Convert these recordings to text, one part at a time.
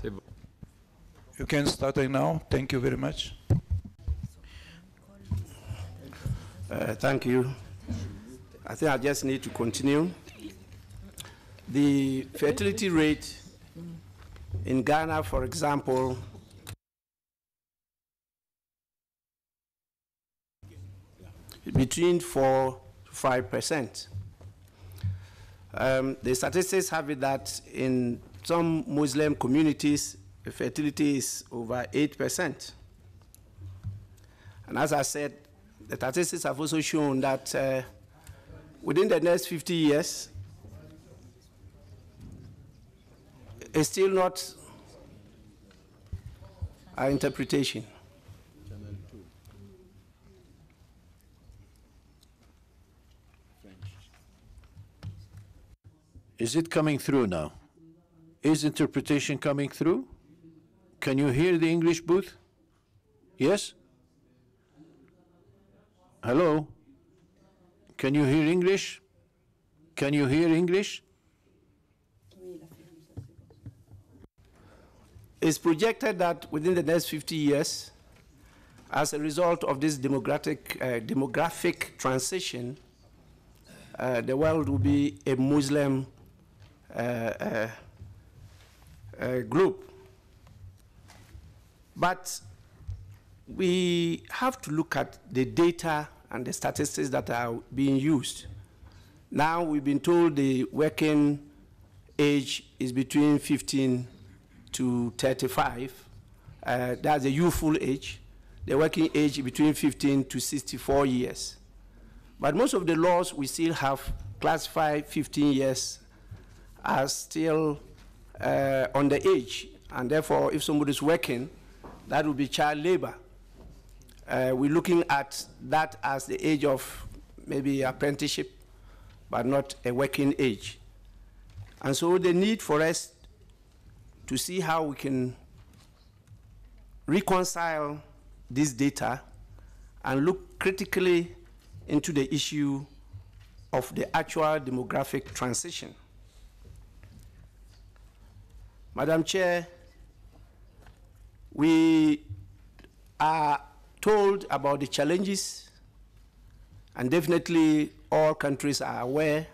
You can start now. Thank you very much. Thank you. I think I just need to continue. The fertility rate in Ghana, for example, between 4 to 5%. The statistics have it that in some Muslim communities, the fertility is over 8%. And as I said, the statistics have also shown that within the next 50 years, it's still not our interpretation. Is it coming through now? Is interpretation coming through? Can you hear the English booth? Yes? Hello? Can you hear English? Can you hear English? It's projected that within the next 50 years, as a result of this demographic transition, the world will be a Muslim group. But we have to look at the data and the statistics that are being used. Now we've been told the working age is between 15 to 35. That's the youthful age. The working age between 15 to 64 years. But most of the laws we still have classified 15 years as still on the age. And therefore, if somebody's working, that would be child labor. We're looking at that as the age of maybe apprenticeship, but not a working age. And so the need for us to see how we can reconcile this data and look critically into the issue of the actual demographic transition. Madam Chair, we are told about the challenges, and definitely all countries are aware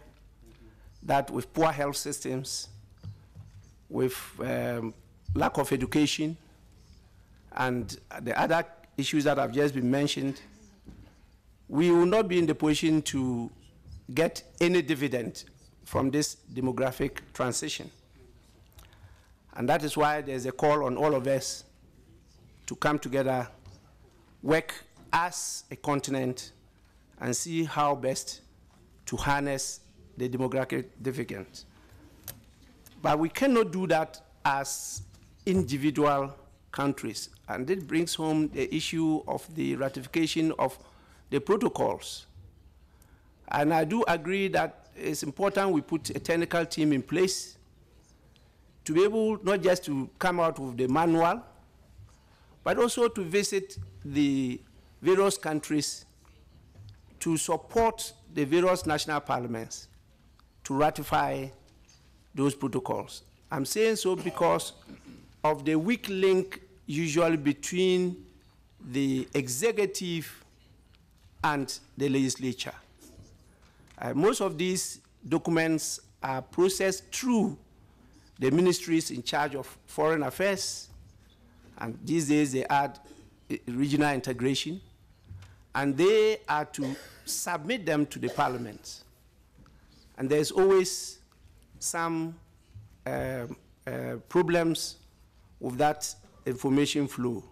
that with poor health systems, with lack of education, and the other issues that have just been mentioned, we will not be in the position to get any dividend from this demographic transition. And that is why there's a call on all of us to come together, work as a continent, and see how best to harness the demographic dividend. But we cannot do that as individual countries. And it brings home the issue of the ratification of the protocols. And I do agree that it's important we put a technical team in place to be able not just to come out with the manual, but also to visit the various countries to support the various national parliaments to ratify those protocols. I'm saying so because of the weak link usually between the executive and the legislature. Most of these documents are processed through the ministries in charge of foreign affairs, and these days they add regional integration, and they are to submit them to the parliament. And there's always some problems with that information flow.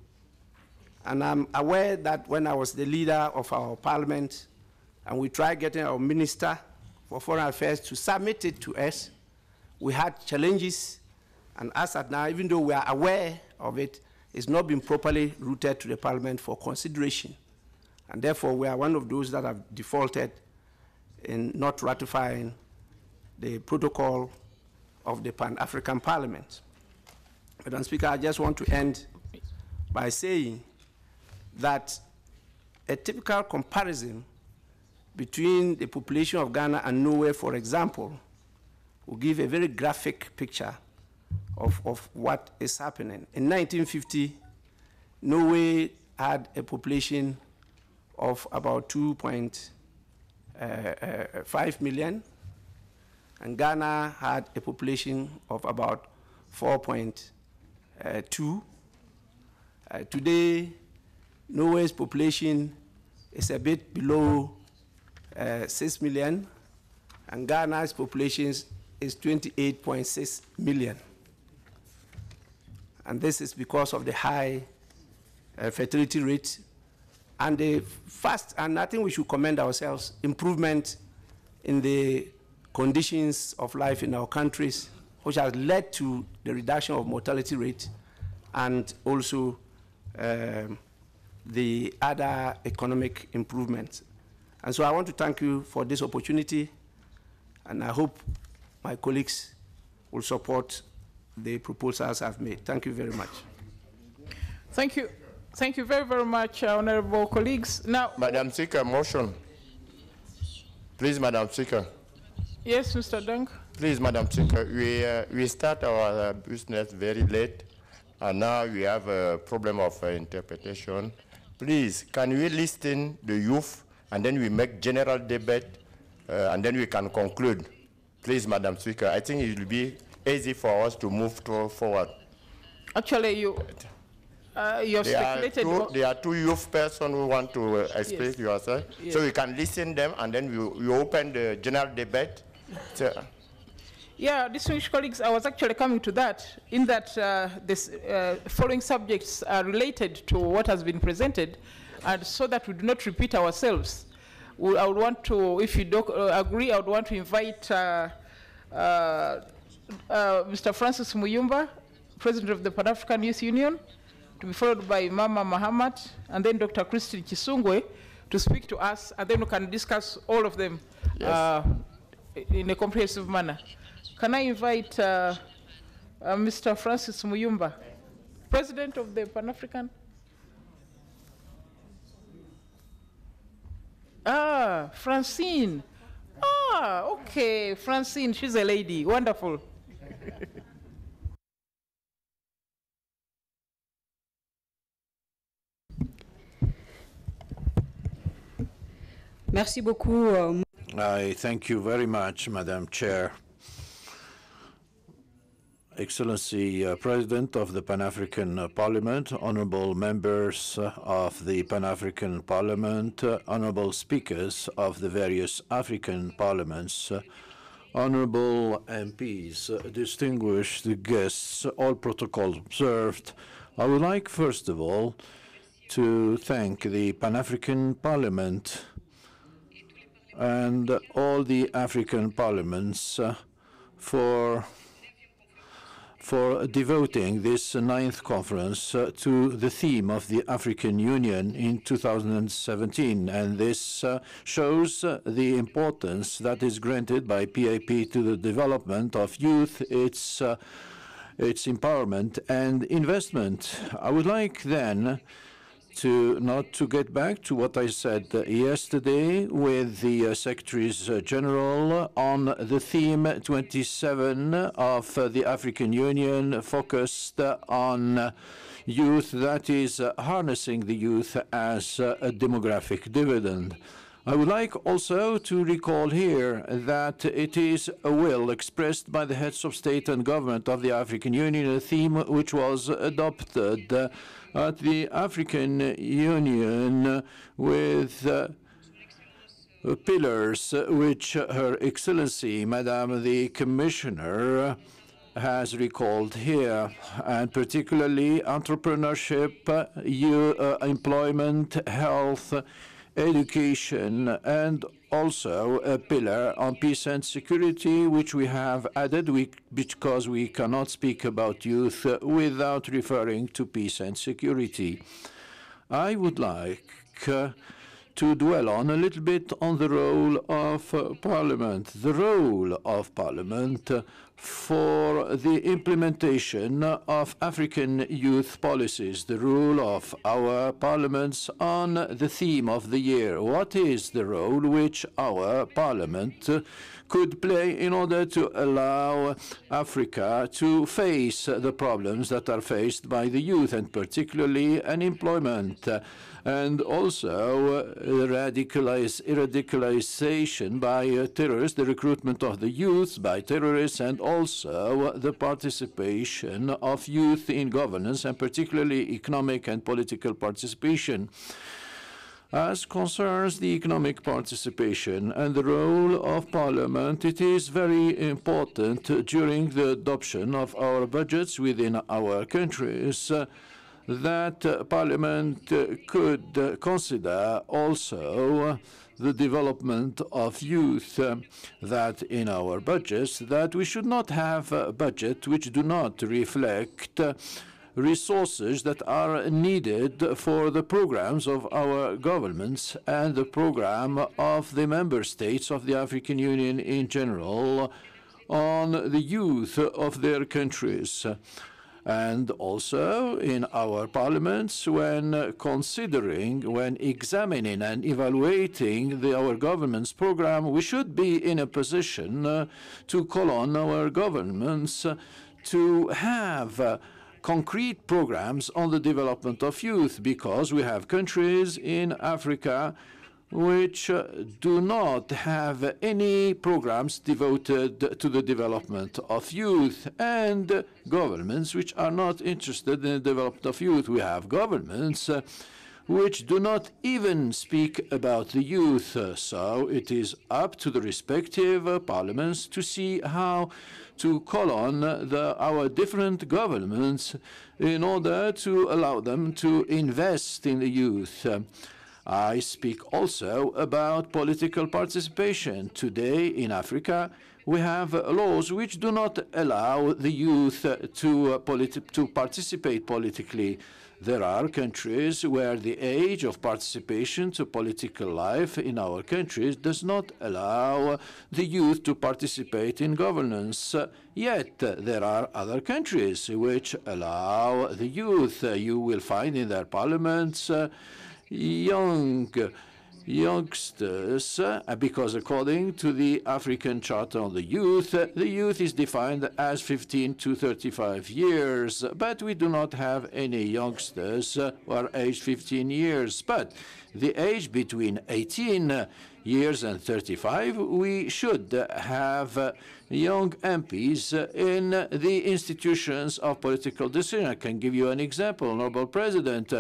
And I'm aware that when I was the leader of our parliament, and we tried getting our minister for foreign affairs to submit it to us, we had challenges, and as at now, even though we are aware of it, it's not been properly routed to the parliament for consideration. And therefore, we are one of those that have defaulted in not ratifying the protocol of the Pan-African Parliament. Madam Speaker, I just want to end by saying that a typical comparison between the population of Ghana and Norway, for example, will give a very graphic picture of what is happening. In 1950, Norway had a population of about 2.5 million, and Ghana had a population of about 4.2. Today, Norway's population is a bit below 6 million, and Ghana's population is 28.6 million. And this is because of the high fertility rate and the fast, and I think we should commend ourselves, improvement in the conditions of life in our countries, which has led to the reduction of mortality rate and also the other economic improvements. And so I want to thank you for this opportunity, and I hope my colleagues will support the proposals I've made. Thank you very much. Thank you. Thank you very, very much, honorable colleagues. Now, Madam Speaker, motion. Please, Madam Speaker. Yes, Mr. Dunk. Please, Madam Speaker, we start our business very late, and now we have a problem of interpretation. Please, can we listen the youth, and then we make general debate, and then we can conclude. Please, Madam Speaker, I think it will be easy for us to move forward. Actually, you have speculated. There are two youth persons who want to express yourself, yes. So we can listen them, and then we open the general debate. So, yeah, distinguished colleagues, I was actually coming to that, in that this following subjects are related to what has been presented, and so that we do not repeat ourselves. I would want to, if you don't agree, I would want to invite Mr. Francis Muyumba, President of the Pan-African Youth Union, to be followed by Mama Mahamat, and then Dr. Christine Chisungwe to speak to us, and then we can discuss all of them yes. In a comprehensive manner. Can I invite Mr. Francis Muyumba, President of the Pan-African? Ah, Francine. Ah, okay, Francine, she's a lady, wonderful. Merci beaucoup. I thank you very much, Madam Chair. Excellency President of the Pan-African Parliament, honorable members of the Pan-African Parliament, honorable speakers of the various African parliaments, honorable MPs, distinguished guests, all protocols observed. I would like, first of all, to thank the Pan-African Parliament and all the African parliaments for devoting this 9th conference to the theme of the African Union in 2017. And this shows the importance that is granted by PAP to the development of youth, its empowerment and investment. I would like then not to get back to what I said yesterday with the Secretaries General on the theme 27 of the African Union, focused on youth, that is harnessing the youth as a demographic dividend. I would like also to recall here that it is a will expressed by the heads of state and government of the African Union, a theme which was adopted at the African Union with pillars which Her Excellency, Madam the Commissioner, has recalled here, and particularly entrepreneurship, employment, health, education, and also a pillar on peace and security, which we have added because we cannot speak about youth without referring to peace and security. I would like to dwell on a little bit on the role of Parliament. The role of Parliament for the implementation of African youth policies, the role of our parliaments on the theme of the year. What is the role which our parliament could play in order to allow Africa to face the problems that are faced by the youth, and particularly unemployment, and also radicalization by terrorists, the recruitment of the youth by terrorists, and also the participation of youth in governance, and particularly economic and political participation. As concerns the economic participation and the role of Parliament, it is very important during the adoption of our budgets within our countries that Parliament could consider also the development of youth, that in our budgets, that we should not have a budget which do not reflect resources that are needed for the programs of our governments and the program of the member states of the African Union in general on the youth of their countries. And also in our parliaments, when considering, when examining and evaluating our government's program, we should be in a position to call on our governments to have concrete programs on the development of youth, because we have countries in Africa which do not have any programs devoted to the development of youth, and governments which are not interested in the development of youth. We have governments which do not even speak about the youth. So it is up to the respective parliaments to see how to call on our different governments in order to allow them to invest in the youth. I speak also about political participation. Today in Africa, we have laws which do not allow the youth to participate politically. There are countries where the age of participation to political life in our countries does not allow the youth to participate in governance. Yet there are other countries which allow the youth. You will find in their parliaments youngsters, because according to the African Charter on the youth is defined as 15 to 35 years, but we do not have any youngsters who are aged 15 years. But the age between 18 years and 35, we should have young MPs in the institutions of political decision. I can give you an example, Honorable President.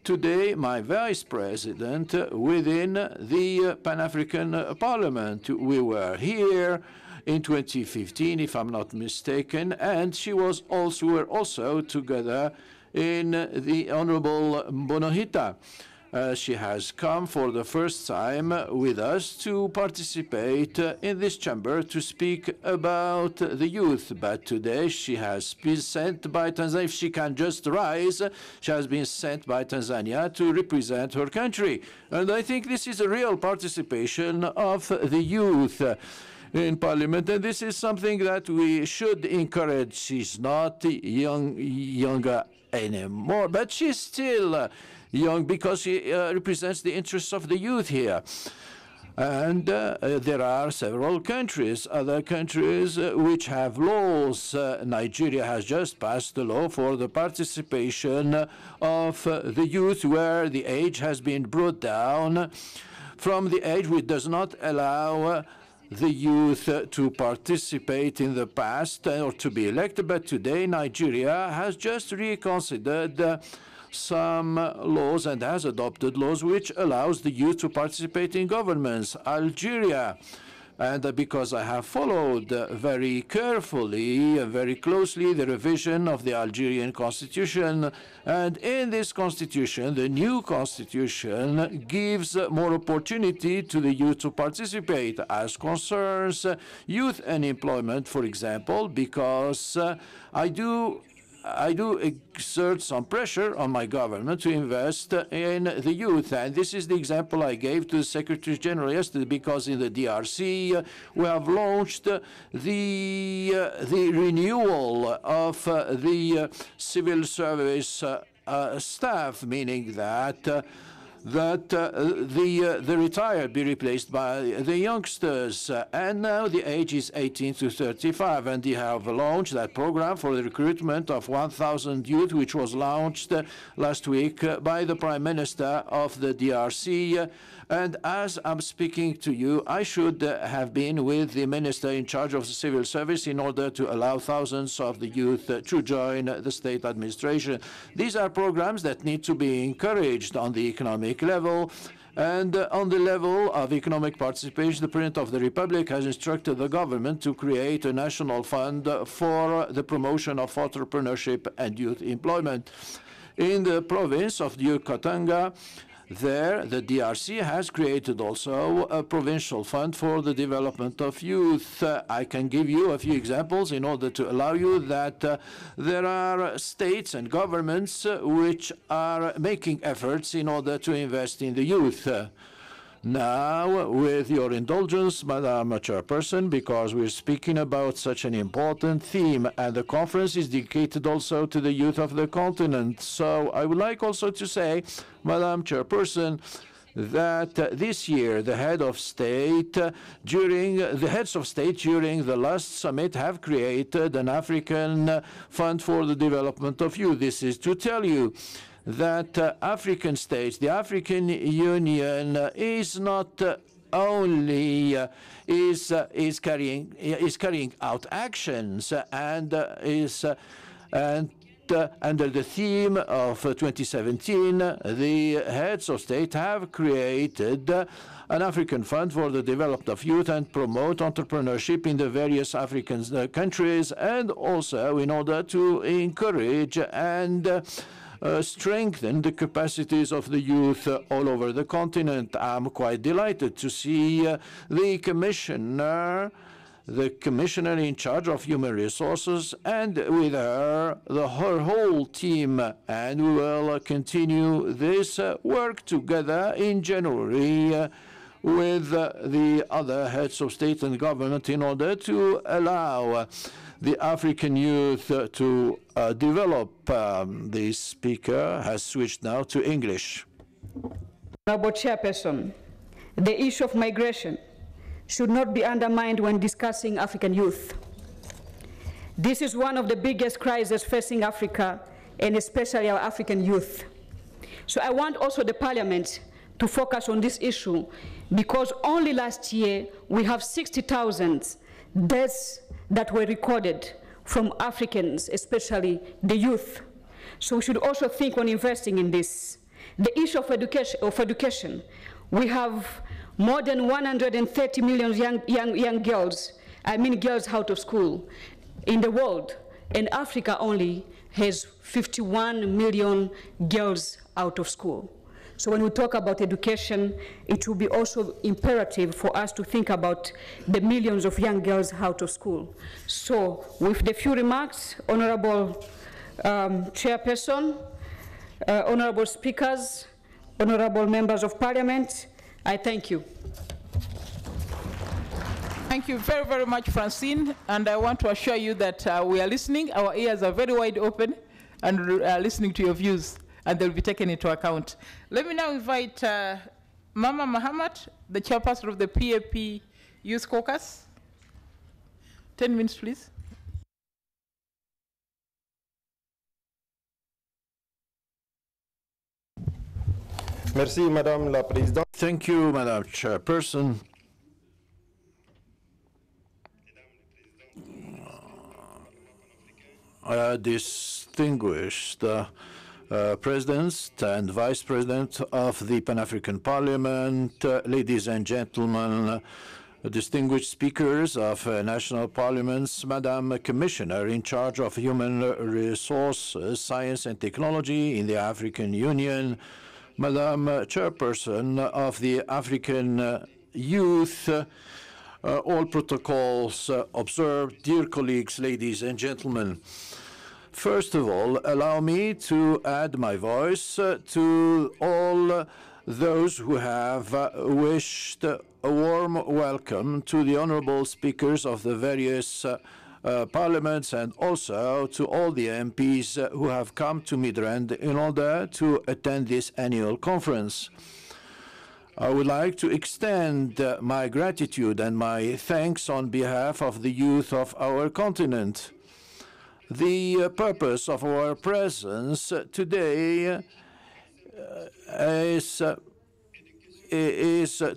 Today, my vice president within the Pan-African Parliament, we were here in 2015, if I'm not mistaken, and we were also together in the Honorable Bonohita. She has come for the first time with us to participate in this chamber to speak about the youth. But today she has been sent by Tanzania. If she can just rise, she has been sent by Tanzania to represent her country. And I think this is a real participation of the youth in Parliament, and this is something that we should encourage. She's not younger anymore, but she's still young because she represents the interests of the youth here. And there are several countries, other countries which have laws. Nigeria has just passed a law for the participation of the youth, where the age has been brought down from the age which does not allow the youth to participate in the past or to be elected. But today Nigeria has just reconsidered some laws and has adopted laws which allows the youth to participate in governments. Algeria, and because I have followed very carefully, very closely, the revision of the Algerian constitution, and in this constitution, the new constitution gives more opportunity to the youth to participate as concerns youth unemployment, for example, because I do I do exert some pressure on my government to invest in the youth. And this is the example I gave to the Secretary General yesterday, because in the DRC we have launched the renewal of the civil service staff, meaning that the retired be replaced by the youngsters, and now the age is 18 to 35, and they have launched that program for the recruitment of 1,000 youth, which was launched last week by the Prime Minister of the DRC. And as I'm speaking to you, I should have been with the minister in charge of the civil service in order to allow thousands of the youth to join the state administration. These are programs that need to be encouraged on the economic level. And on the level of economic participation, the President of the Republic has instructed the government to create a national fund for the promotion of entrepreneurship and youth employment. In the province of Katanga, there, the DRC has created also a provincial fund for the development of youth. I can give you a few examples in order to allow you that there are states and governments which are making efforts in order to invest in the youth. Now, with your indulgence, Madam Chairperson, because we're speaking about such an important theme, and the conference is dedicated also to the youth of the continent. So I would like also to say, Madam Chairperson, that this year the heads of state during the last summit have created an African fund for the development of youth. This is to tell you that African states, the African Union, is not only is carrying out actions and under the theme of 2017, the heads of state have created an African fund for the development of youth and promote entrepreneurship in the various African countries, and also in order to encourage and strengthen the capacities of the youth all over the continent. I'm quite delighted to see the commissioner in charge of human resources, and with her whole team, and we will continue this work together in January with the other heads of state and government in order to allow the African youth to develop. The speaker has switched now to English. Honorable Chairperson, the issue of migration should not be undermined when discussing African youth. This is one of the biggest crises facing Africa, and especially our African youth. So I want also the Parliament to focus on this issue, because only last year we have 60,000 deaths that were recorded from Africans, especially the youth. So we should also think on investing in this. The issue of education, we have more than 130 million young girls, girls out of school in the world, and Africa only has 51 million girls out of school. So when we talk about education, it will be also imperative for us to think about the millions of young girls out of school. So with the few remarks, Honorable Chairperson, Honorable Speakers, Honorable Members of Parliament, I thank you. Thank you very, very much, Francine. And I want to assure you that we are listening. Our ears are very wide open and listening to your views, and they'll be taken into account. Let me now invite Mama Mahamat, the chairperson of the PAP Youth Caucus. 10 minutes, please. Merci, Madame la Présidente. Thank you, Madam Chairperson. Distinguished President and Vice President of the Pan-African Parliament, ladies and gentlemen, distinguished speakers of national parliaments, Madam Commissioner in charge of human resources, science and technology in the African Union, Madam Chairperson of the African Youth, all protocols observed, dear colleagues, ladies and gentlemen. First of all, allow me to add my voice to all those who have wished a warm welcome to the honorable speakers of the various parliaments, and also to all the MPs who have come to Midrand in order to attend this annual conference. I would like to extend my gratitude and my thanks on behalf of the youth of our continent. The purpose of our presence today is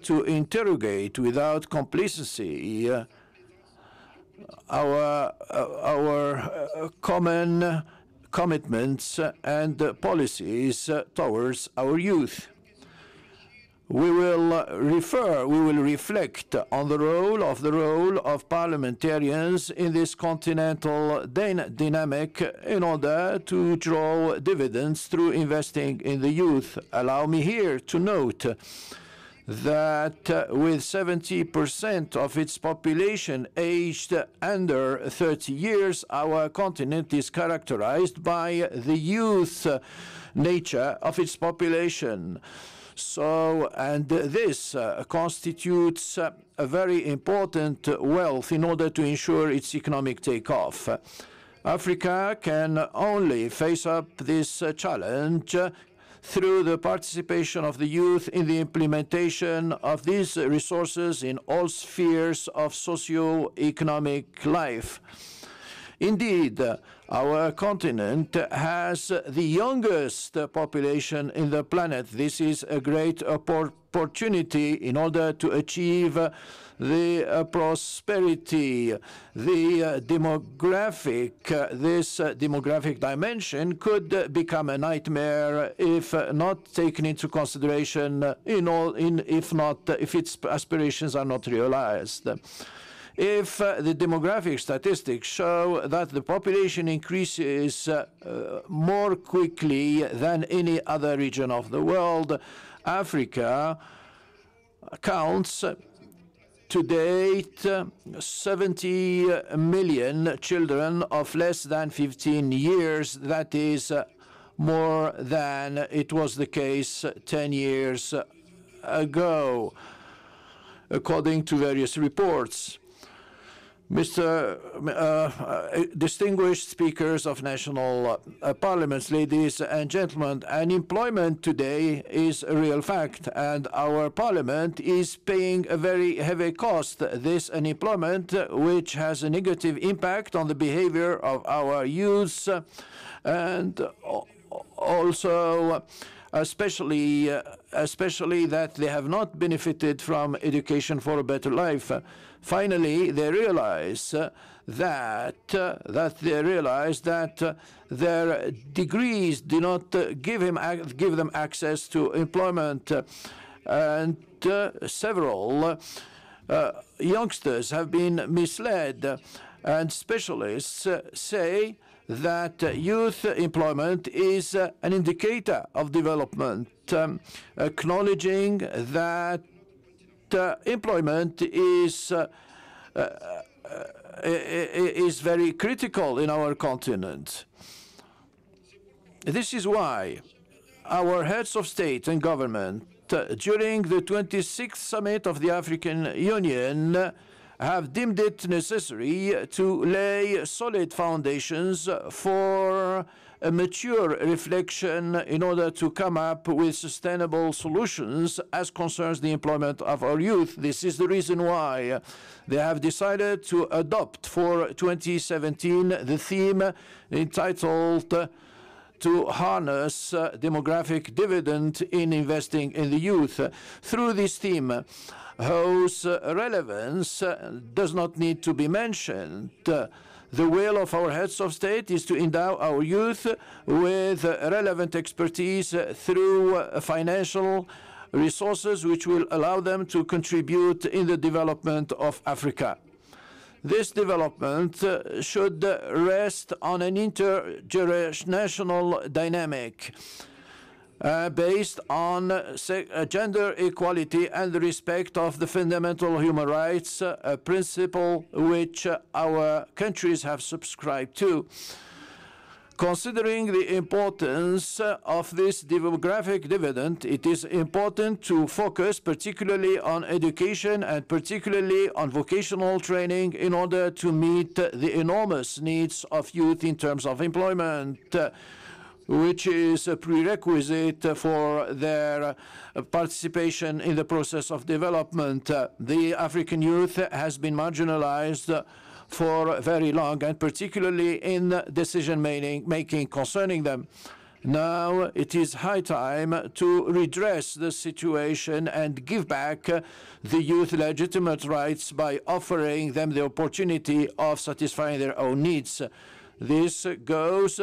to interrogate without complacency our common commitments and policies towards our youth. We will reflect on the role of parliamentarians in this continental dynamic in order to draw dividends through investing in the youth. Allow me here to note that with 70% of its population aged under 30 years, our continent is characterized by the youth nature of its population. And this constitutes a very important wealth in order to ensure its economic takeoff. Africa can only face up this challenge through the participation of the youth in the implementation of these resources in all spheres of socio-economic life. Indeed, our continent has the youngest population in the planet. This is a great opportunity in order to achieve the prosperity. This demographic dimension could become a nightmare if not taken into consideration, if its aspirations are not realized. If the demographic statistics show that the population increases more quickly than any other region of the world, Africa counts to date 70 million children of less than 15 years. That is more than it was the case 10 years ago, according to various reports. Distinguished speakers of national parliaments, ladies and gentlemen, unemployment today is a real fact, and our parliament is paying a very heavy cost. This unemployment, which has a negative impact on the behavior of our youths, and also especially that they have not benefited from education for a better life. Finally, they realize that their degrees do not give them access to employment, and several youngsters have been misled, and specialists say that youth employment is an indicator of development, acknowledging that employment is very critical in our continent. This is why our heads of state and government during the 26th summit of the African Union have deemed it necessary to lay solid foundations for a mature reflection in order to come up with sustainable solutions as concerns the employment of our youth. This is the reason why they have decided to adopt for 2017 the theme entitled to harness demographic dividend in investing in the youth. Through this theme, whose relevance does not need to be mentioned, the will of our heads of state is to endow our youth with relevant expertise through financial resources which will allow them to contribute in the development of Africa. This development should rest on an intergenerational dynamic based on gender equality and the respect of the fundamental human rights, a principle which our countries have subscribed to. Considering the importance of this demographic dividend, it is important to focus particularly on education and particularly on vocational training in order to meet the enormous needs of youth in terms of employment, which is a prerequisite for their participation in the process of development. The African youth has been marginalized for very long, and particularly in decision-making concerning them. Now it is high time to redress the situation and give back the youth legitimate rights by offering them the opportunity of satisfying their own needs. This goes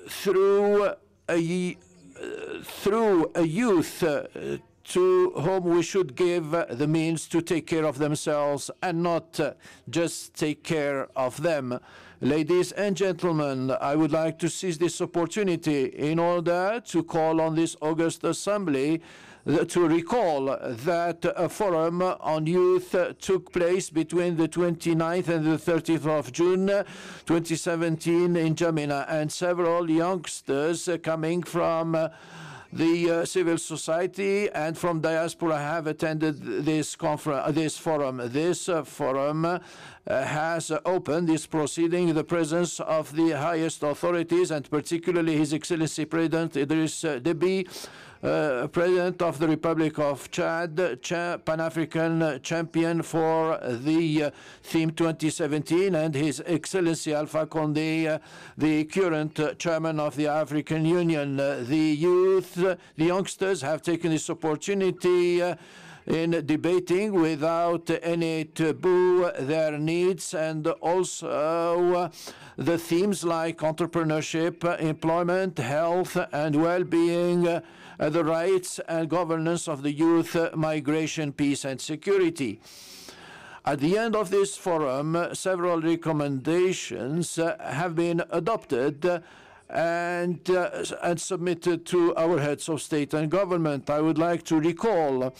through a youth to whom we should give the means to take care of themselves and not just take care of them. Ladies and gentlemen, I would like to seize this opportunity in order to call on this August Assembly to recall that a forum on youth took place between the 29th and the 30th of June 2017 in N'Djamena, and several youngsters coming from the civil society and from diaspora have attended this forum. This forum has opened this proceeding in the presence of the highest authorities, and particularly His Excellency President Idriss Déby, President of the Republic of Chad, Pan-African champion for the theme 2017, and His Excellency Alpha Condé, the current chairman of the African Union. The youngsters have taken this opportunity in debating without any taboo their needs, and also the themes like entrepreneurship, employment, health, and well-being, the rights and governance of the youth, migration, peace, and security. At the end of this forum, several recommendations have been adopted and submitted to our heads of state and government. I would like to recall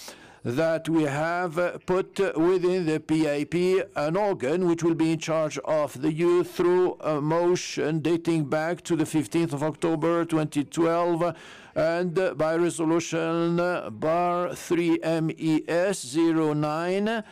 that we have put within the PAP an organ which will be in charge of the youth through a motion dating back to the 15th of October 2012 and by resolution bar 3MES 09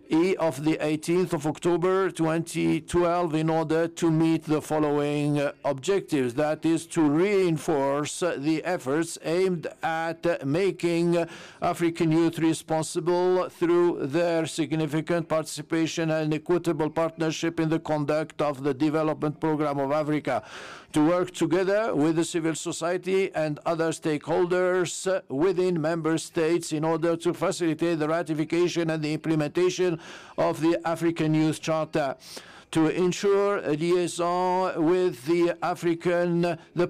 E of the 18th of October 2012 in order to meet the following objectives. That is to reinforce the efforts aimed at making African youth responsible through their significant participation and equitable partnership in the conduct of the development program of Africa. To work together with the civil society and other stakeholders within member states in order to facilitate the ratification and the implementation of the African Youth Charter, to ensure a liaison with the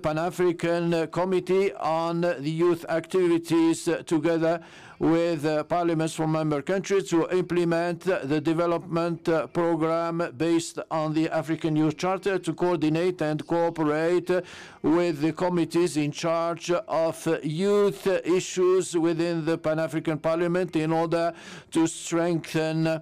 Pan-African Committee on the Youth Activities together with parliaments from member countries to implement the development program based on the African Youth Charter, to coordinate and cooperate with the committees in charge of youth issues within the Pan-African Parliament in order to strengthen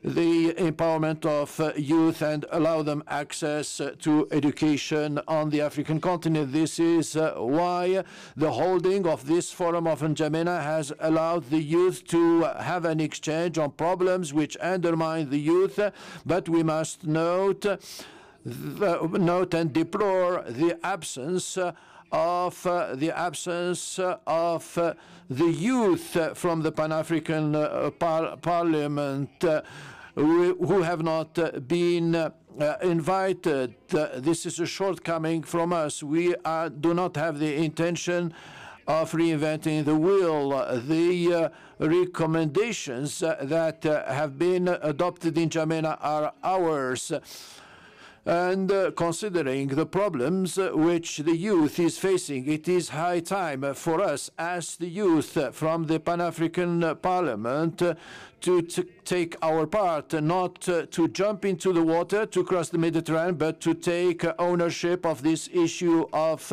the empowerment of youth and allow them access to education on the African continent. This is why the holding of this forum of N'Djamena has allowed the youth to have an exchange on problems which undermine the youth, but we must note and deplore the absence of the youth from the Pan-African Parliament who have not been invited. This is a shortcoming from us. We do not have the intention of reinventing the wheel. The recommendations that have been adopted in N'Djamena are ours. And considering the problems which the youth is facing, it is high time for us as the youth from the Pan-African Parliament to take our part, not to jump into the water to cross the Mediterranean, but to take ownership of this issue of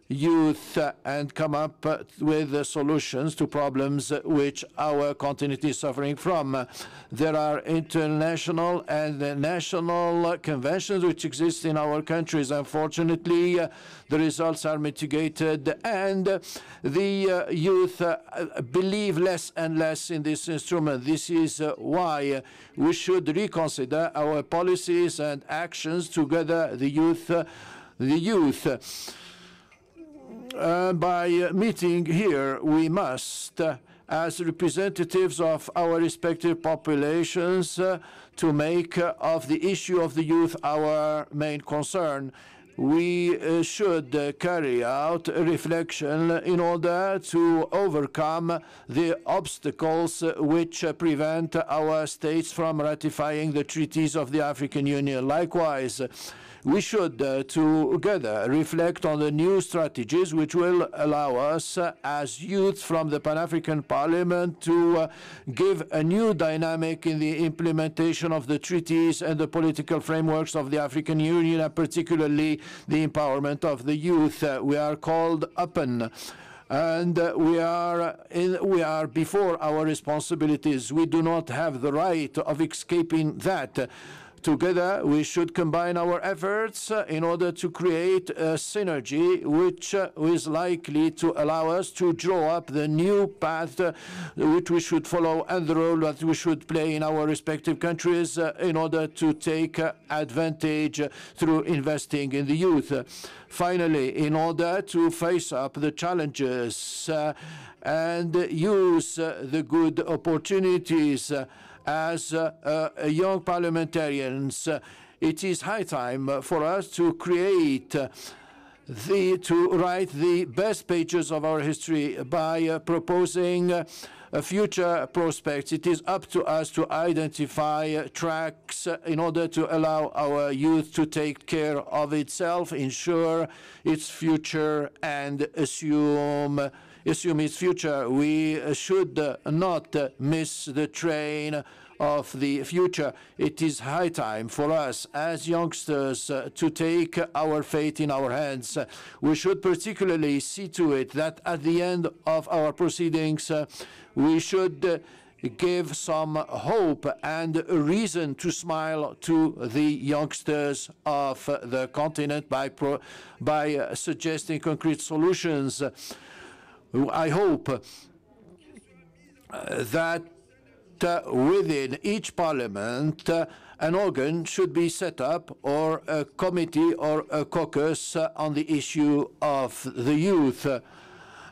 youth and come up with solutions to problems which our continent is suffering from. There are international and national conventions which exist in our countries. Unfortunately, the results are mitigated, and the youth believe less and less in this instrument. This is why we should reconsider our policies and actions to gather the youth. By meeting here, we must, as representatives of our respective populations, to make of the issue of the youth our main concern. We should carry out a reflection in order to overcome the obstacles which prevent our states from ratifying the treaties of the African Union. Likewise, we should together reflect on the new strategies which will allow us as youth from the Pan-African Parliament to give a new dynamic in the implementation of the treaties and the political frameworks of the African Union, and particularly the empowerment of the youth. We are called upon, and we are before our responsibilities. We do not have the right of escaping that. Together, we should combine our efforts in order to create a synergy which is likely to allow us to draw up the new path which we should follow and the role that we should play in our respective countries in order to take advantage through investing in the youth. Finally, in order to face up the challenges and use the good opportunities as young parliamentarians, it is high time for us to write the best pages of our history by proposing future prospects. It is up to us to identify tracks in order to allow our youth to take care of itself, ensure its future, and assume its future. We should not miss the train of the future. It is high time for us as youngsters to take our fate in our hands. We should particularly see to it that at the end of our proceedings, we should give some hope and a reason to smile to the youngsters of the continent by suggesting concrete solutions. I hope that within each parliament, an organ should be set up, or a committee or a caucus on the issue of the youth.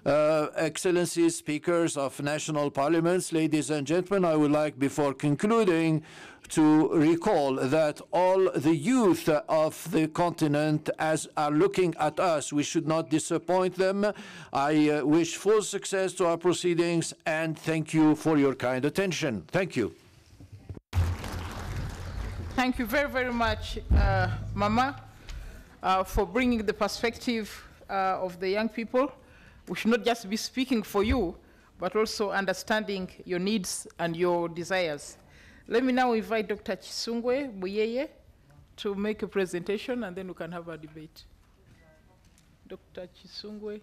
Excellencies, speakers of national parliaments, ladies and gentlemen, I would like, before concluding, to recall that all the youth of the continent are looking at us. We should not disappoint them. I wish full success to our proceedings, and thank you for your kind attention. Thank you. Thank you very, very much, Mama, for bringing the perspective of the young people. We should not just be speaking for you, but also understanding your needs and your desires. Let me now invite Dr. Chisungwe Buyeye to make a presentation, and then we can have a debate. Dr. Chisungwe.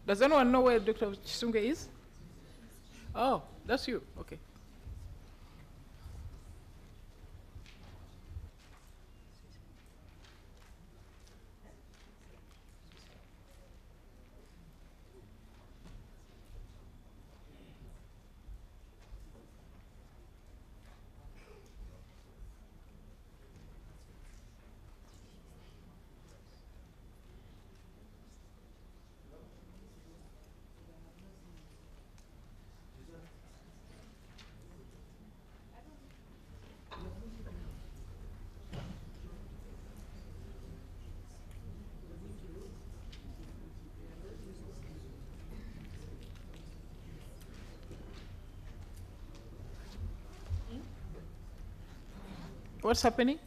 Does anyone know where Dr. Chisungwe is? Oh, that's you. Okay. What's happening?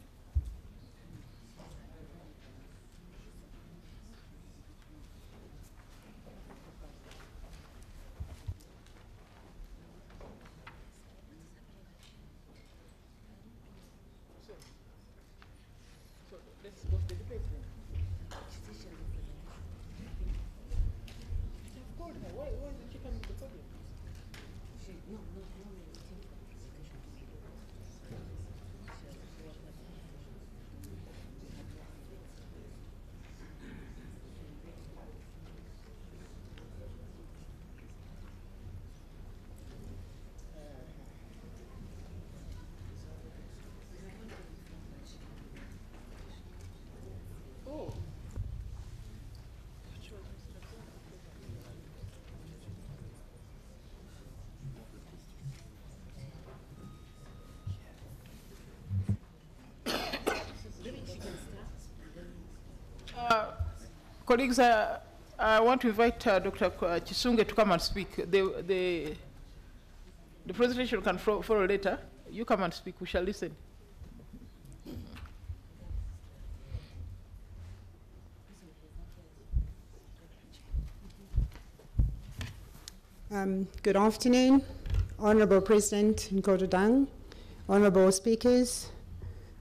Colleagues, I want to invite Dr. Chisunge to come and speak. The presentation can follow later. You come and speak. We shall listen. Good afternoon, Honorable President Nkoto Dang, Honorable Speakers,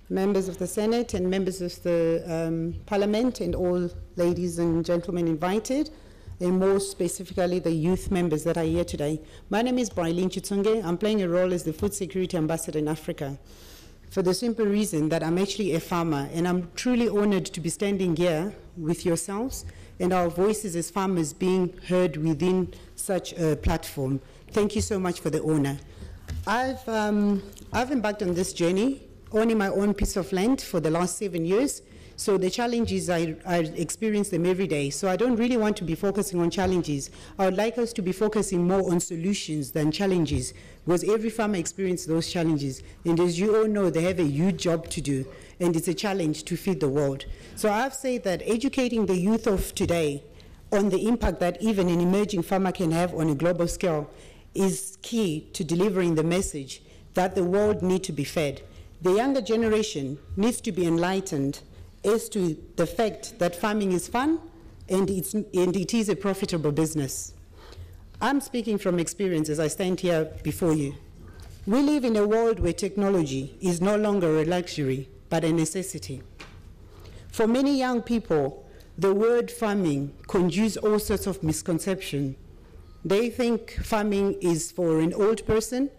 members of the Senate and members of the Parliament, and all ladies and gentlemen invited, and more specifically the youth members that are here today. My name is Brilene Chitsunge. I'm playing a role as the Food Security Ambassador in Africa for the simple reason that I'm actually a farmer, and I'm truly honored to be standing here with yourselves and our voices as farmers being heard within such a platform. Thank you so much for the honor. I've embarked on this journey owning my own piece of land for the last 7 years. So the challenges, I experience them every day. So I don't really want to be focusing on challenges. I would like us to be focusing more on solutions than challenges, because every farmer experiences those challenges. And as you all know, they have a huge job to do, and it's a challenge to feed the world. So I've said that educating the youth of today on the impact that even an emerging farmer can have on a global scale is key to delivering the message that the world needs to be fed. The younger generation needs to be enlightened as to the fact that farming is fun and it is a profitable business. I'm speaking from experience as I stand here before you. We live in a world where technology is no longer a luxury, but a necessity. For many young people, the word farming conjures all sorts of misconception. They think farming is for an old person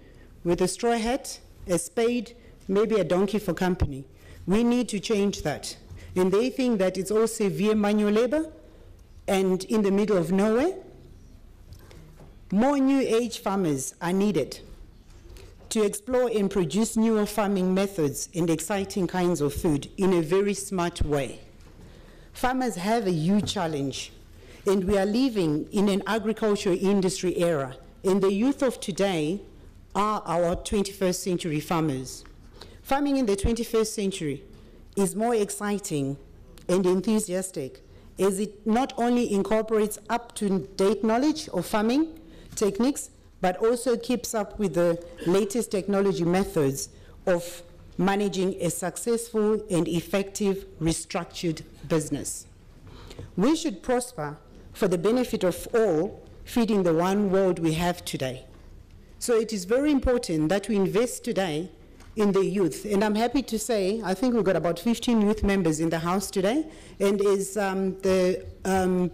with a straw hat, a spade, maybe a donkey for company. We need to change that. And they think that it's all severe manual labor and in the middle of nowhere. More new age farmers are needed to explore and produce newer farming methods and exciting kinds of food in a very smart way. Farmers have a huge challenge, and we are living in an agricultural industry era, and the youth of today are our 21st century farmers. Farming in the 21st century is more exciting and enthusiastic, as it not only incorporates up-to-date knowledge of farming techniques, but also keeps up with the latest technology methods of managing a successful and effective restructured business. We should prosper for the benefit of all, feeding the one world we have today. So it is very important that we invest today in the youth. And I'm happy to say, I think we've got about 15 youth members in the House today. And as the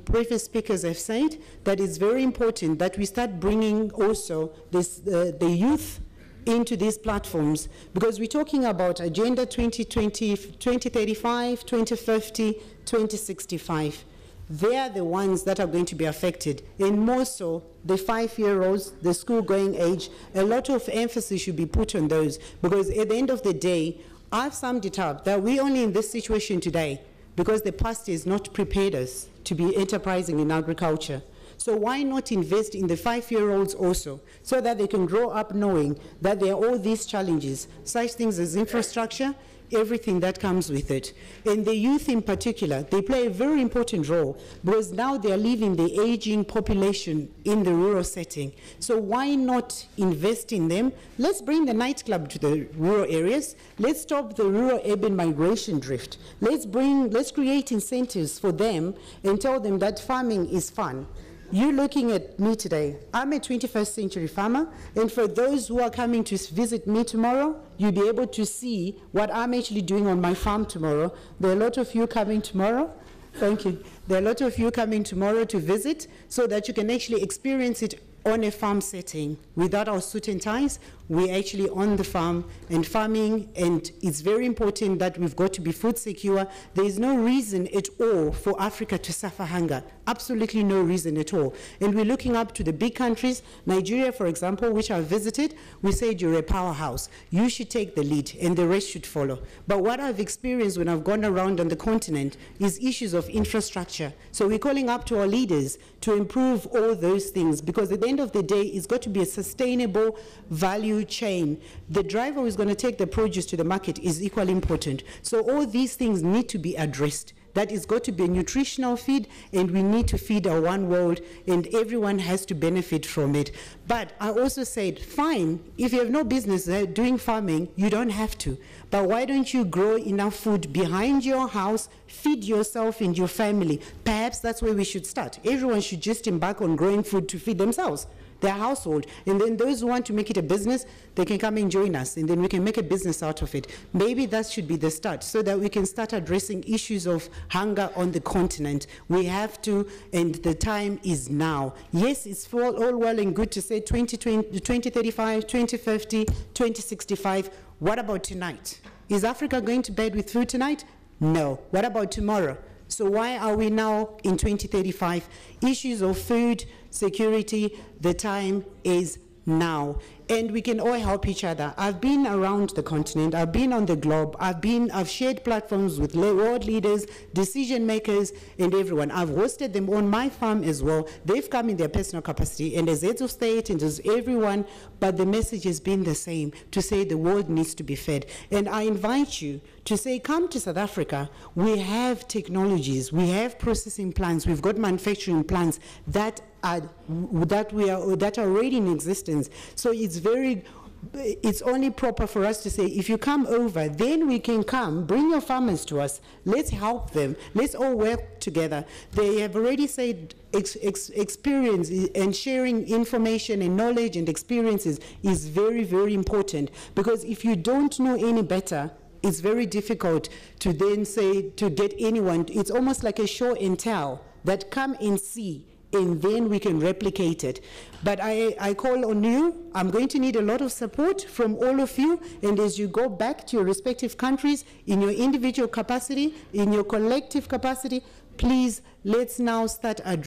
previous speakers have said, that it's very important that we start bringing also the youth into these platforms, because we're talking about Agenda 2020, 2035, 2050, 2065. They are the ones that are going to be affected, and more so the 5-year-olds, the school-going age. A lot of emphasis should be put on those, because at the end of the day, I've summed it up that we're only in this situation today because the past has not prepared us to be enterprising in agriculture. So why not invest in the 5-year-olds also, so that they can grow up knowing that there are all these challenges, such things as infrastructure, everything that comes with it. And the youth in particular, they play a very important role, because now they are leaving the aging population in the rural setting. So why not invest in them? Let's bring the nightclub to the rural areas. Let's stop the rural-urban migration drift. Let's create incentives for them and tell them that farming is fun. You're looking at me today. I'm a 21st century farmer, and for those who are coming to visit me tomorrow, you'll be able to see what I'm actually doing on my farm tomorrow. There are a lot of you coming tomorrow. Thank you. There are a lot of you coming tomorrow to visit so that you can actually experience it on a farm setting. Without our suit and ties, we're actually on the farm and farming, and it's very important that we've got to be food secure. There is no reason at all for Africa to suffer hunger. Absolutely no reason at all. And we're looking up to the big countries. Nigeria, for example, which I've visited, we said you're a powerhouse. You should take the lead and the rest should follow. But what I've experienced when I've gone around on the continent is issues of infrastructure. So we're calling up to our leaders to improve all those things, because at the end of the day, it's got to be a sustainable value chain. The driver who's going to take the produce to the market is equally important. So all these things need to be addressed. That is got to be a nutritional feed, and we need to feed our one world, and everyone has to benefit from it. But I also said, fine, if you have no business doing farming, you don't have to. But why don't you grow enough food behind your house, feed yourself and your family? Perhaps that's where we should start. Everyone should just embark on growing food to feed themselves, their household. And then those who want to make it a business, they can come and join us, and then we can make a business out of it. Maybe that should be the start, so that we can start addressing issues of hunger on the continent. We have to, and the time is now. Yes, it's all well and good to say 2035, 2050, 2065. What about tonight? Is Africa going to bed with food tonight? No. What about tomorrow? So why are we now in 2035? Issues of food security, the time is now. And we can all help each other. I've been around the continent, I've been on the globe, I've shared platforms with world leaders, decision makers, and everyone. I've hosted them on my farm as well. They've come in their personal capacity, and as heads of state, and as everyone, but the message has been the same, to say the world needs to be fed. And I invite you to say, come to South Africa. We have technologies, we have processing plants, we've got manufacturing plants that are already in existence. So it's only proper for us to say, if you come over, then we can come, bring your farmers to us, let's help them, let's all work together. They have already said experience and sharing information and knowledge and experiences is very, very important, because if you don't know any better, it's very difficult to then say, to get anyone. It's almost like a show and tell, that come and see, and then we can replicate it. But I call on you. I'm going to need a lot of support from all of you, and as you go back to your respective countries, in your individual capacity, in your collective capacity, please, let's now start addressing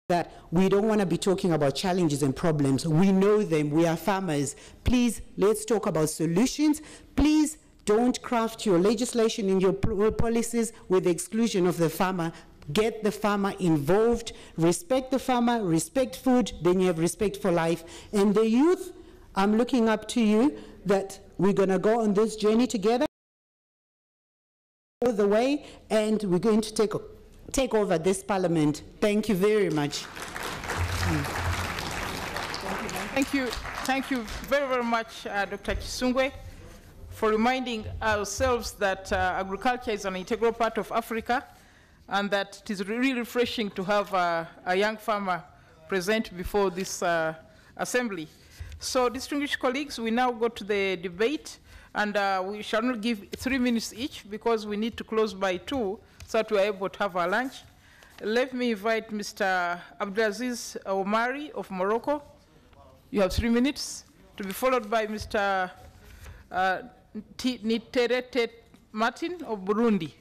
that. We don't want to be talking about challenges and problems. We know them. We are farmers. Please, let's talk about solutions. Please, don't craft your legislation and your policies with the exclusion of the farmer. Get the farmer involved, respect the farmer, respect food, then you have respect for life. And the youth, I'm looking up to you, that we're going to go on this journey together all the way, and we're going to take over this parliament. Thank you very much. Thank you very, very much, Dr. Kisungwe, for reminding ourselves that agriculture is an integral part of Africa, and that it is really refreshing to have a young farmer present before this assembly. So, distinguished colleagues, we now go to the debate, and we shall not give 3 minutes each, because we need to close by 2, so that we are able to have our lunch. Let me invite Mr. Abdelaziz Omari of Morocco. You have 3 minutes, to be followed by Mr. Niterete Martin of Burundi.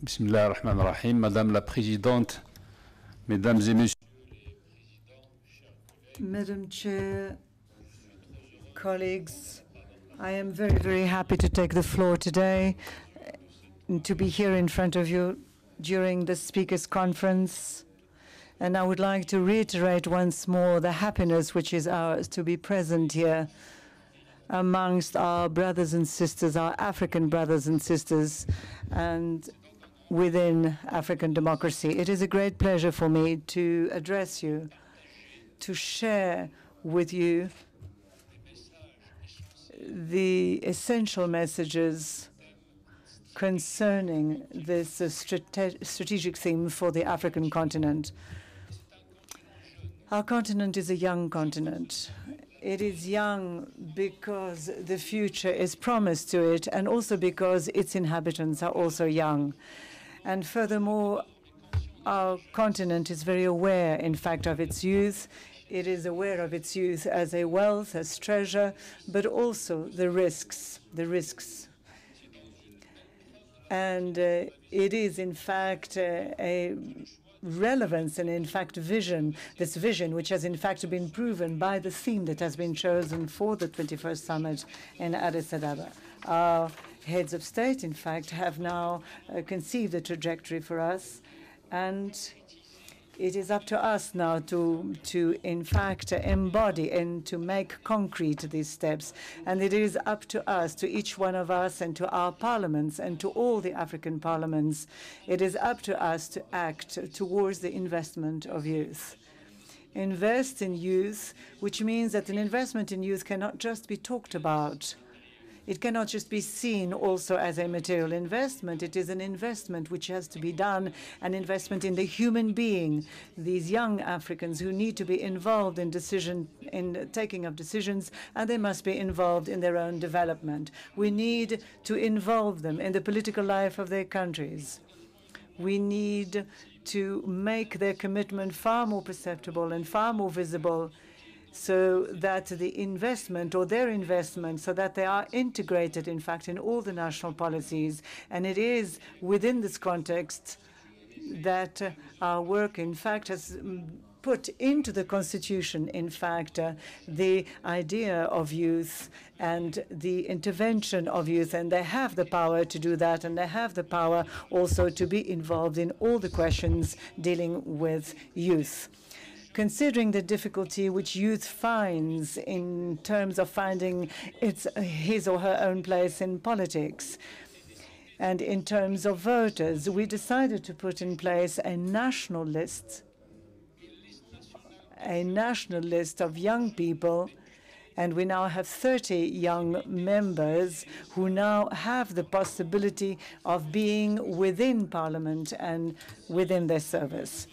Bismillah ar-Rahman ar-Rahim. Madame la Présidente, Mesdames et Messieurs. Madam Chair, colleagues, I am very, very happy to take the floor today and to be here in front of you during the Speakers' Conference. And I would like to reiterate once more the happiness which is ours to be present here amongst our brothers and sisters, our African brothers and sisters, and within African democracy. It is a great pleasure for me to address you, to share with you the essential messages concerning this strategic theme for the African continent. Our continent is a young continent. It is young because the future is promised to it, and also because its inhabitants are also young. And furthermore, our continent is very aware, in fact, of its youth. It is aware of its youth as a wealth, as treasure, but also the risks. And it is, in fact, a relevance and, in fact, vision, this vision, which has, in fact, been proven by the theme that has been chosen for the 21st Summit in Addis Ababa. Our heads of state, in fact, have now conceived a trajectory for us, and it is up to us now to in fact embody and to make concrete these steps. And it is up to us, to each one of us, and to our parliaments, and to all the African parliaments. It is up to us to act towards the investment of youth. Invest in youth, which means that an investment in youth cannot just be talked about. It cannot just be seen also as a material investment. It is an investment which has to be done, an investment in the human being, these young Africans who need to be involved in taking of decisions, and they must be involved in their own development. We need to involve them in the political life of their countries. We need to make their commitment far more perceptible and far more visible, so that the investment, or their investment, so that they are integrated, in fact, in all the national policies. And it is within this context that our work, in fact, has put into the Constitution, in fact, the idea of youth and the intervention of youth. And they have the power to do that, and they have the power also to be involved in all the questions dealing with youth. Considering the difficulty which youth finds in terms of finding his or her own place in politics, and in terms of voters, we decided to put in place a national list of young people, and we now have 30 young members who now have the possibility of being within Parliament and within their service.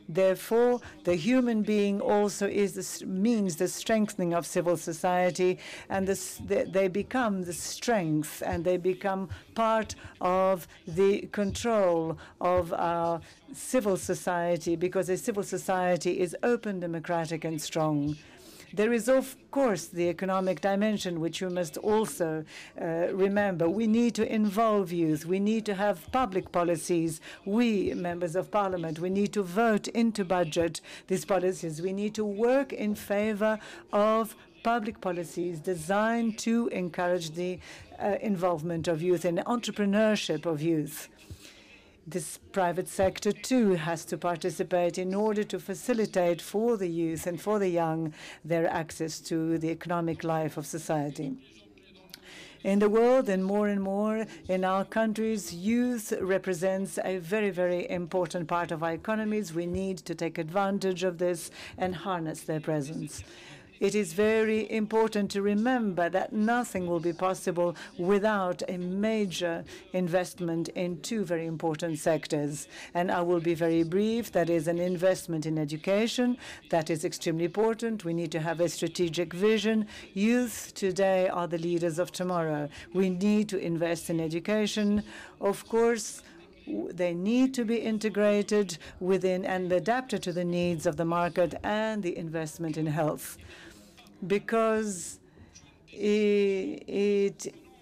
Therefore, the human being also means the strengthening of civil society, and they become the strength, and they become part of the control of our civil society, because a civil society is open, democratic, and strong. There is, of course, the economic dimension, which we must also remember. We need to involve youth. We need to have public policies. We, members of parliament, we need to vote into budget these policies. We need to work in favor of public policies designed to encourage the involvement of youth and entrepreneurship of youth. This private sector, too, has to participate in order to facilitate for the youth and for the young their access to the economic life of society. In the world, and more in our countries, youth represents a very, very important part of our economies. We need to take advantage of this and harness their presence. It is very important to remember that nothing will be possible without a major investment in two very important sectors. And I will be very brief. That is an investment in education. That is extremely important. We need to have a strategic vision. Youth today are the leaders of tomorrow. We need to invest in education. Of course, they need to be integrated within and adapted to the needs of the market and the investment in health. Because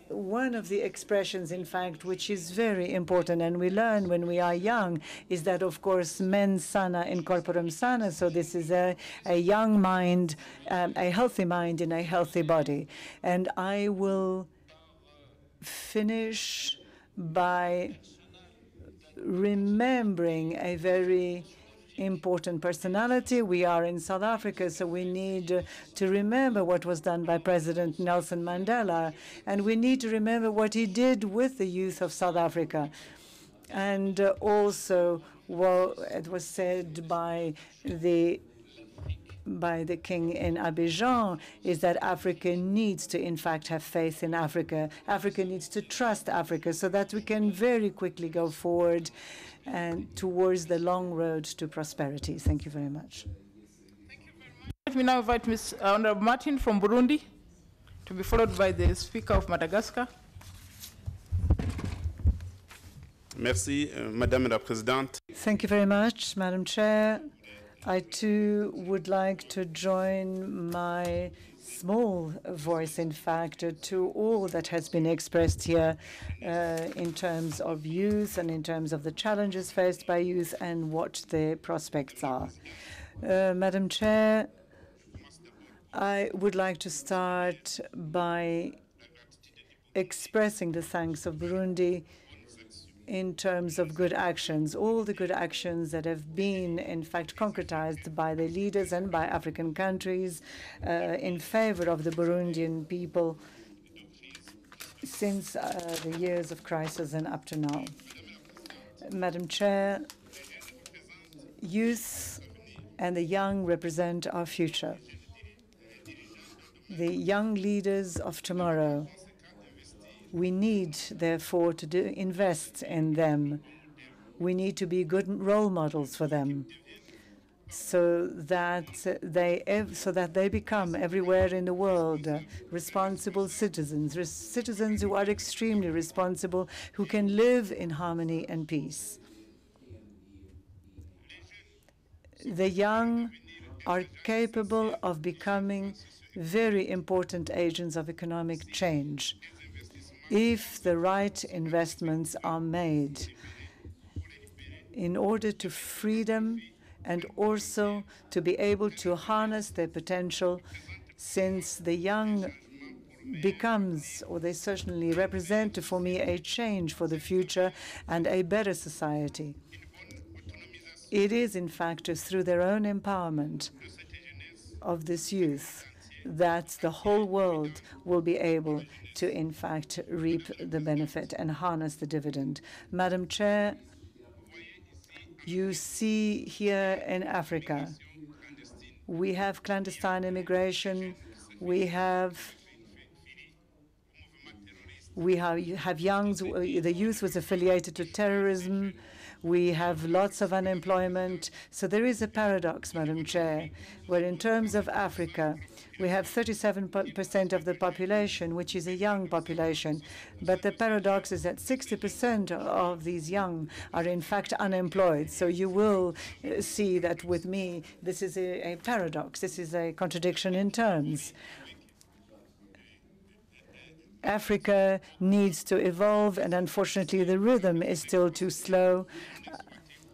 one of the expressions, in fact, which is very important, and we learn when we are young, is that, of course, mens sana in corporum sana. So this is a young mind, a healthy mind in a healthy body. And I will finish by remembering a very important personality. We are in South Africa, so we need to remember what was done by President Nelson Mandela, and we need to remember what he did with the youth of South Africa. And also, well, it was said by the by the king in Abidjan is that Africa needs to, in fact, have faith in Africa. Africa needs to trust Africa so that we can very quickly go forward and towards the long road to prosperity. Thank you very much. Let me now invite Ms. Honorable Martin from Burundi to be followed by the Speaker of Madagascar. Merci, Madame la Présidente. Thank you very much, Madam Chair. I too would like to join my small voice, in fact, to all that has been expressed here in terms of youth and in terms of the challenges faced by youth and what the prospects are. Madam Chair, I would like to start by expressing the thanks of Burundi in terms of good actions, all the good actions that have been, in fact, concretized by the leaders and by African countries in favor of the Burundian people since the years of crisis and up to now. Madam Chair, youth and the young represent our future. The young leaders of tomorrow. We need, therefore, to invest in them. We need to be good role models for them so that they become everywhere in the world responsible citizens, citizens who are extremely responsible, who can live in harmony and peace. The young are capable of becoming very important agents of economic change if the right investments are made in order to free them and also to be able to harness their potential, since the young becomes, or they certainly represent for me, a change for the future and a better society. It is, in fact, through their own empowerment of this youth that the whole world will be able to, in fact, reap the benefit and harness the dividend. Madam Chair, you see here in Africa, we have clandestine immigration, we have youngs, the youth was affiliated to terrorism, we have lots of unemployment. So there is a paradox, Madam Chair, where in terms of Africa, we have 37% of the population, which is a young population. But the paradox is that 60% of these young are in fact unemployed. So you will see that with me, this is a paradox. This is a contradiction in terms. Africa needs to evolve, and unfortunately the rhythm is still too slow,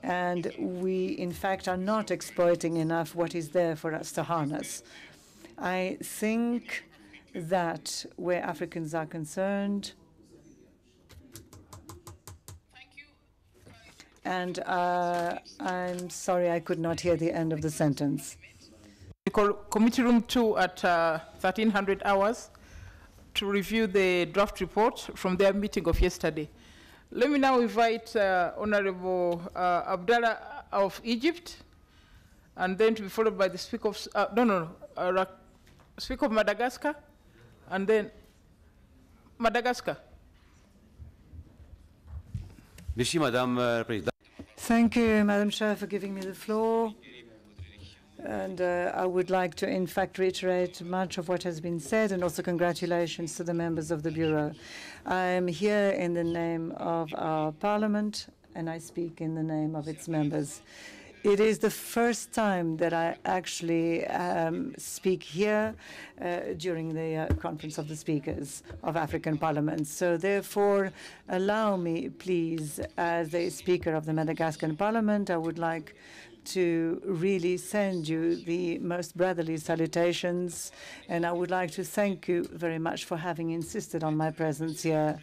and we in fact are not exploiting enough what is there for us to harness. I think that where Africans are concerned, and I'm sorry I could not hear the end of the sentence. We call Committee Room 2 at 1300 hours. To review the draft report from their meeting of yesterday. Let me now invite Honorable Abdallah of Egypt, and then to be followed by the Speaker of, Speaker of Madagascar, and then Madagascar. Merci, Madame la Présidente. Thank you, Madam Chair, for giving me the floor. And I would like to, in fact, reiterate much of what has been said, and also congratulations to the members of the Bureau. I am here in the name of our Parliament, and I speak in the name of its members. It is the first time that I actually speak here during the Conference of the Speakers of African Parliaments. So therefore, allow me, please, as the Speaker of the Madagascar Parliament, I would like to really send you the most brotherly salutations, and I would like to thank you very much for having insisted on my presence here.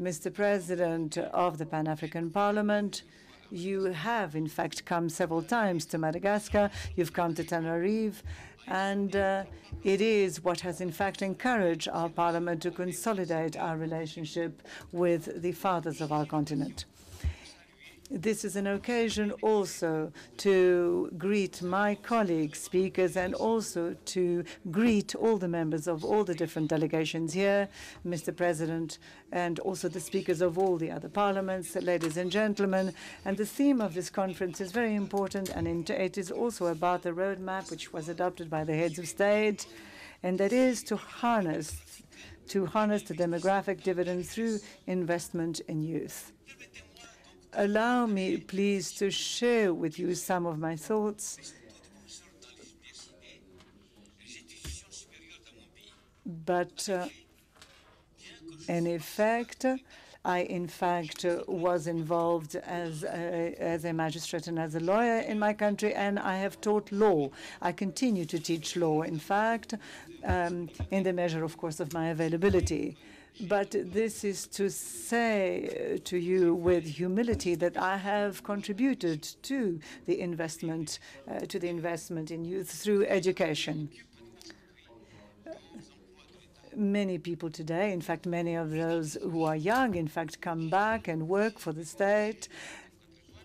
Mr. President of the Pan-African Parliament, you have in fact come several times to Madagascar, you've come to Tenerife, and it is what has in fact encouraged our Parliament to consolidate our relationship with the fathers of our continent. This is an occasion also to greet my colleagues, speakers, and also to greet all the members of all the different delegations here, Mr. President, and also the speakers of all the other parliaments, ladies and gentlemen. And the theme of this conference is very important, and it is also about the roadmap which was adopted by the heads of state, and that is to harness the demographic dividend through investment in youth. Allow me, please, to share with you some of my thoughts. But in effect, I was involved as a magistrate and as a lawyer in my country, and I have taught law. I continue to teach law, in fact, in the measure, of course, of my availability. But this is to say to you with humility that I have contributed to the investment in youth through education. Many people today, in fact, many of those who are young, in fact, come back and work for the state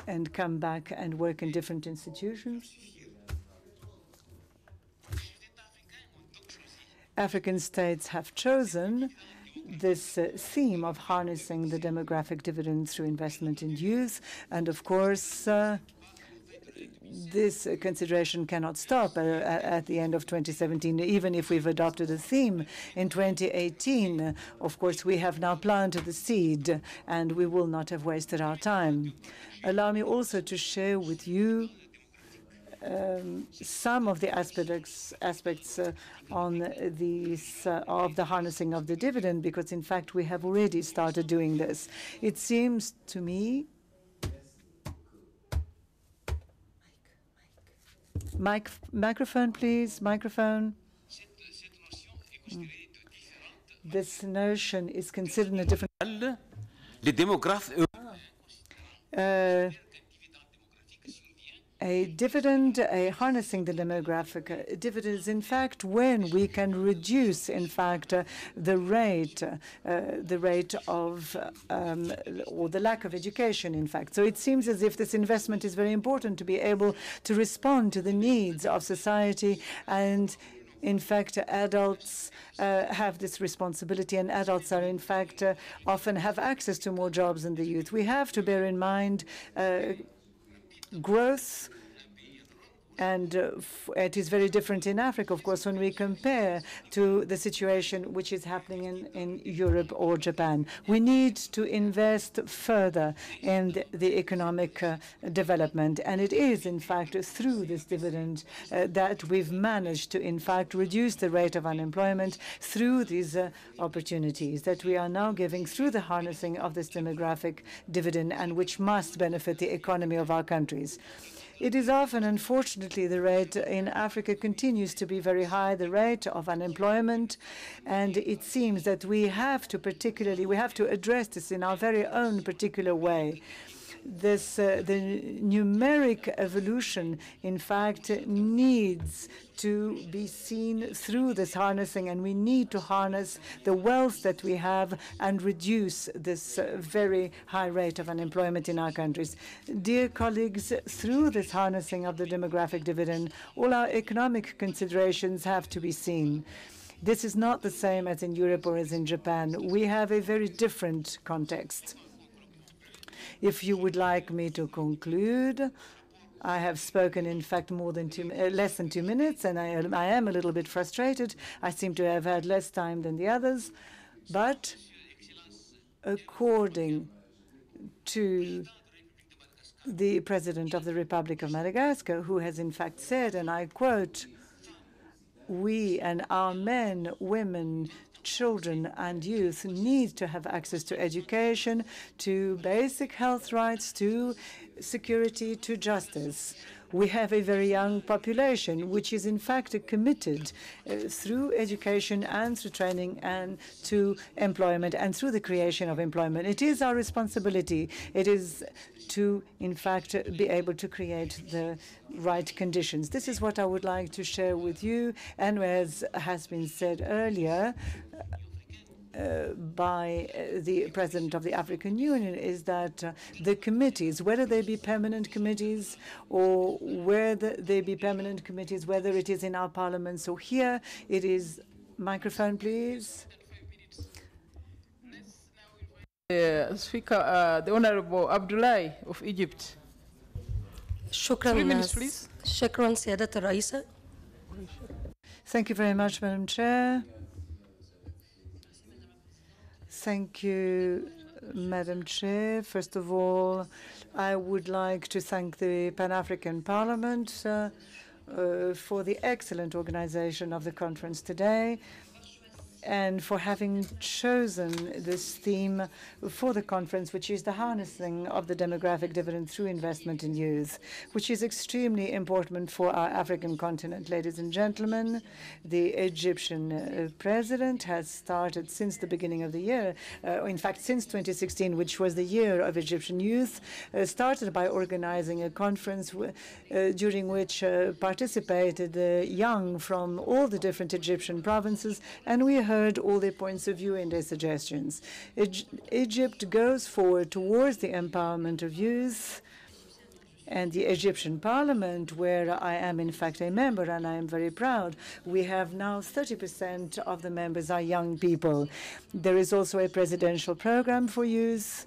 and come back and work in different institutions. African states have chosen this theme of harnessing the demographic dividend through investment in youth. And of course, this consideration cannot stop at the end of 2017, even if we've adopted a theme in 2018. Of course, we have now planted the seed, and we will not have wasted our time. Allow me also to share with you some of the aspects on these of the harnessing of the dividend, because in fact we have already started doing this. It seems to me. Microphone, please. Microphone. This notion is considered a different. A dividend, harnessing the demographic dividends, in fact, when we can reduce, in fact, the rate of, or the lack of education, in fact. So it seems as if this investment is very important to be able to respond to the needs of society, and in fact, adults have this responsibility, and adults are, in fact, often have access to more jobs than the youth. We have to bear in mind growth, and it is very different in Africa, of course, when we compare to the situation which is happening in Europe or Japan. We need to invest further in the economic development, and it is, in fact, through this dividend that we've managed to, in fact, reduce the rate of unemployment through these opportunities that we are now giving through the harnessing of this demographic dividend, and which must benefit the economy of our countries. It is often, unfortunately, the rate in Africa continues to be very high, the rate of unemployment, and it seems that we have to address this in our very own particular way. The numeric evolution, in fact, needs to be seen through this harnessing, and we need to harness the wealth that we have and reduce this very high rate of unemployment in our countries. Dear colleagues, through this harnessing of the demographic dividend, all our economic considerations have to be seen. This is not the same as in Europe or as in Japan. We have a very different context. If you would like me to conclude, I have spoken, in fact, less than 2 minutes, and I am a little bit frustrated. I seem to have had less time than the others. But according to the President of the Republic of Madagascar, who has, in fact, said, and I quote, "We and our men, women, children and youth need to have access to education, to basic health rights, to security, to justice." We have a very young population, which is in fact committed through education and through training and to employment and through the creation of employment. It is our responsibility. It is to, in fact, be able to create the right conditions. This is what I would like to share with you. And as has been said earlier, by the President of the African Union is that the committees, whether they be permanent committees or whether they be permanent committees, whether it is in our parliaments or here, it is, microphone please. Speaker, the Honorable Abdullahi of Egypt. 3 minutes, please. شكرا سيادة الرئيسة. Thank you very much, Madam Chair. Thank you, Madam Chair. First of all, I would like to thank the Pan-African Parliament for the excellent organization of the conference today and for having chosen this theme for the conference, which is the harnessing of the demographic dividend through investment in youth, which is extremely important for our African continent. Ladies and gentlemen, the Egyptian president has started since the beginning of the year, in fact, since 2016, which was the year of Egyptian youth, started by organizing a conference during which participated young from all the different Egyptian provinces, and we heard all their points of view and their suggestions. Egypt goes forward towards the empowerment of youth, and the Egyptian parliament, where I am in fact a member and I am very proud, we have now 30% of the members are young people. There is also a presidential program for youth,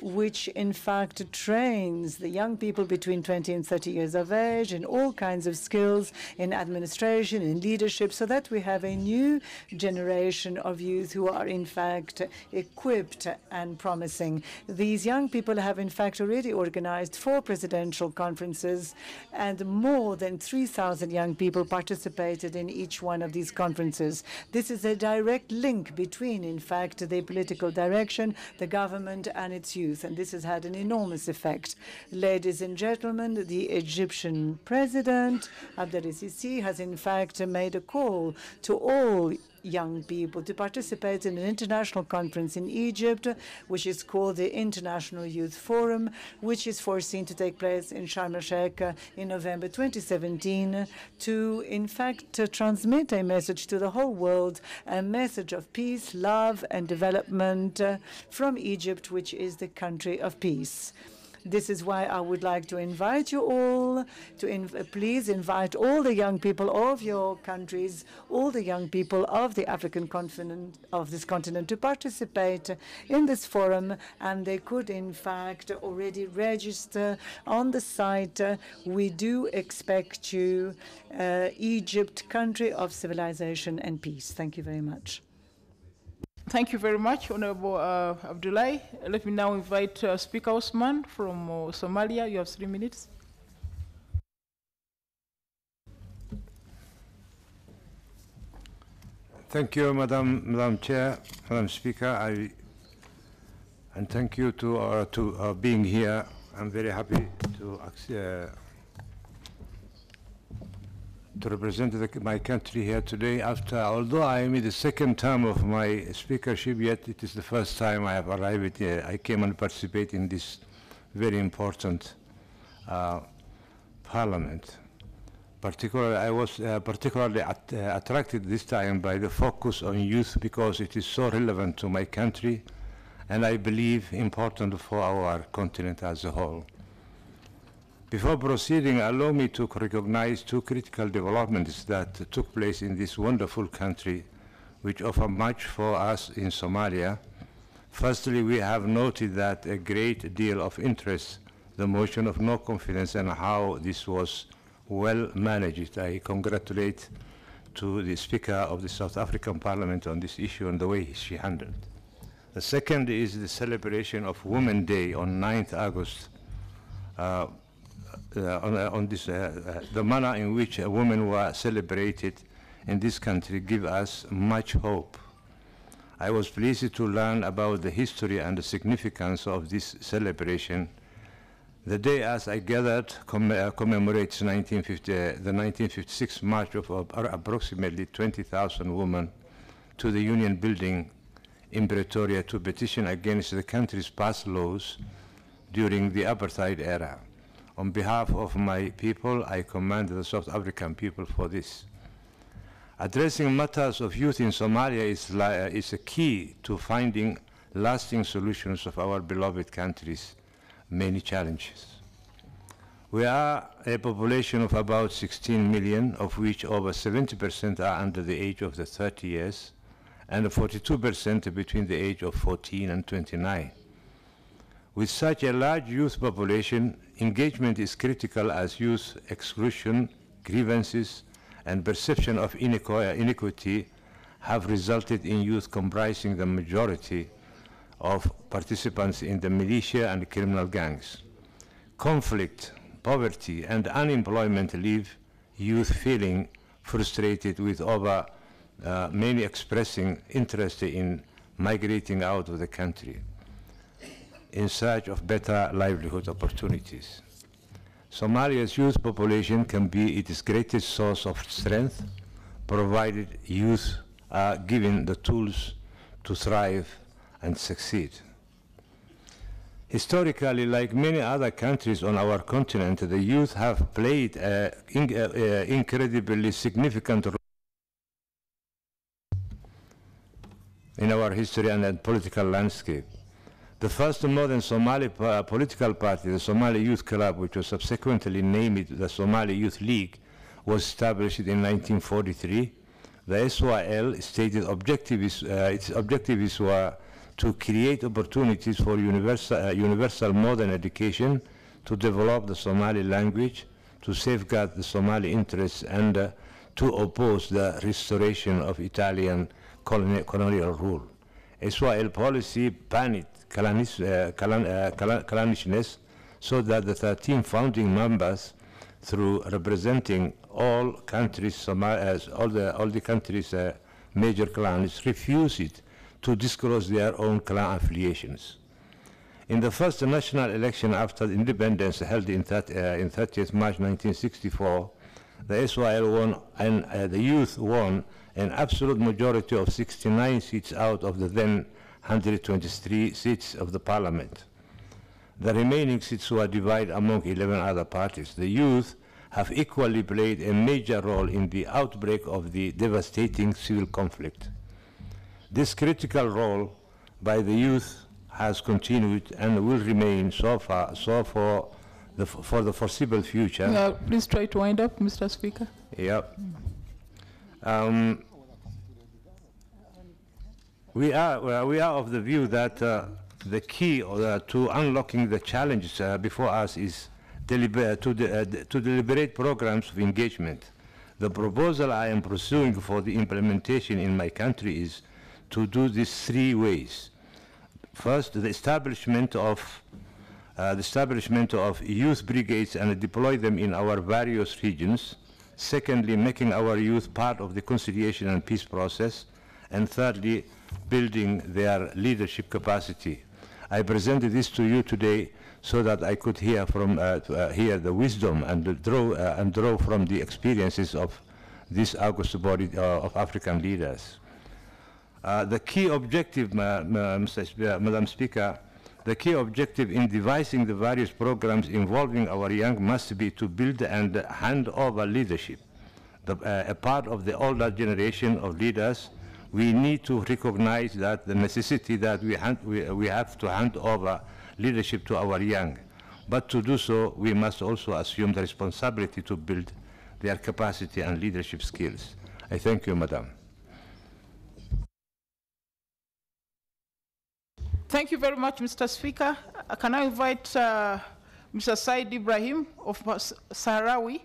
which in fact trains the young people between 20 and 30 years of age in all kinds of skills in administration, in leadership, so that we have a new generation of youth who are in fact equipped and promising. These young people have in fact already organized 4 presidential conferences, and more than 3,000 young people participated in each one of these conferences. This is a direct link between, in fact, the political direction, the government, and its youth. And this has had an enormous effect. Ladies and gentlemen, the Egyptian president, Abdel Sisi, has in fact made a call to all young people to participate in an international conference in Egypt, which is called the International Youth Forum, which is foreseen to take place in Sharm el-Sheikh in November 2017, to in fact transmit a message to the whole world, a message of peace, love, and development from Egypt, which is the country of peace. This is why I would like to invite you all to please invite all the young people of your countries, all the young people of the African continent, of this continent, to participate in this forum, and they could in fact already register on the site. We do expect you, Egypt, country of civilization and peace. Thank you very much. Thank you very much, Honorable Abdullahi. Let me now invite Speaker Osman from Somalia. You have 3 minutes. Thank you, Madam Chair, Madam Speaker. And thank you to being here. I'm very happy to represent my country here today. Although I am in the second term of my speakership, yet it is the first time I have arrived here. I came and participate in this very important parliament. I was particularly attracted this time by the focus on youth, because it is so relevant to my country, and I believe important for our continent as a whole. Before proceeding, allow me to recognize 2 critical developments that took place in this wonderful country, which offer much for us in Somalia. Firstly, we have noted that a great deal of interest, the motion of no confidence, and how this was well managed. I congratulate to the Speaker of the South African Parliament on this issue and the way she handled. The second is the celebration of Women's Day on 9th August. The manner in which women were celebrated in this country give us much hope. I was pleased to learn about the history and the significance of this celebration. The day, as I gathered, commemorates the 1956 march of approximately 20,000 women to the Union Building in Pretoria to petition against the country's past laws during the apartheid era. On behalf of my people, I commend the South African people for this. Addressing matters of youth in Somalia is a key to finding lasting solutions of our beloved country's many challenges. We are a population of about 16 million, of which over 70% are under the age of 30 years, and 42% between the age of 14 and 29. With such a large youth population, engagement is critical as youth exclusion, grievances, and perception of inequity have resulted in youth comprising the majority of participants in the militia and criminal gangs. Conflict, poverty, and unemployment leave youth feeling frustrated, with over many expressing interest in migrating out of the country in search of better livelihood opportunities. Somalia's youth population can be its greatest source of strength, provided youth are given the tools to thrive and succeed. Historically, like many other countries on our continent, the youth have played an incredibly significant role in our history and political landscape. The first modern Somali political party, the Somali Youth Club, which was subsequently named the Somali Youth League, was established in 1943. The SYL stated its objectives were to create opportunities for universal modern education, to develop the Somali language, to safeguard the Somali interests, and to oppose the restoration of Italian colonial rule. SYL policy banned clannishness, so that the 13 founding members, through representing all countries, all the countries' major clans, refused to disclose their own clan affiliations. In the first national election after independence held in 30th March 1964, the SYL won, and the youth won an absolute majority of 69 seats out of the then 123 seats of the parliament. The remaining seats were divided among 11 other parties. The youth have equally played a major role in the outbreak of the devastating civil conflict. This critical role by the youth has continued and will remain so for the foreseeable future. Please try to wind up, Mr. Speaker. Yeah. We are of the view that the key to unlocking the challenges before us is to deliberate programs of engagement. The proposal I am pursuing for the implementation in my country is to do this three ways. First, the establishment of youth brigades and deploy them in our various regions. Secondly, making our youth part of the conciliation and peace process. And thirdly, building their leadership capacity. I presented this to you today so that I could hear from hear the wisdom and draw from the experiences of this august body of African leaders. The key objective, Madam Speaker, the key objective in devising the various programs involving our young must be to build and hand over leadership. A part of the older generation of leaders, we need to recognize that the necessity that we have to hand over leadership to our young. But to do so, we must also assume the responsibility to build their capacity and leadership skills. I thank you, Madam. Thank you very much, Mr. Speaker. Can I invite Mr. Said Ibrahim of Sahrawi?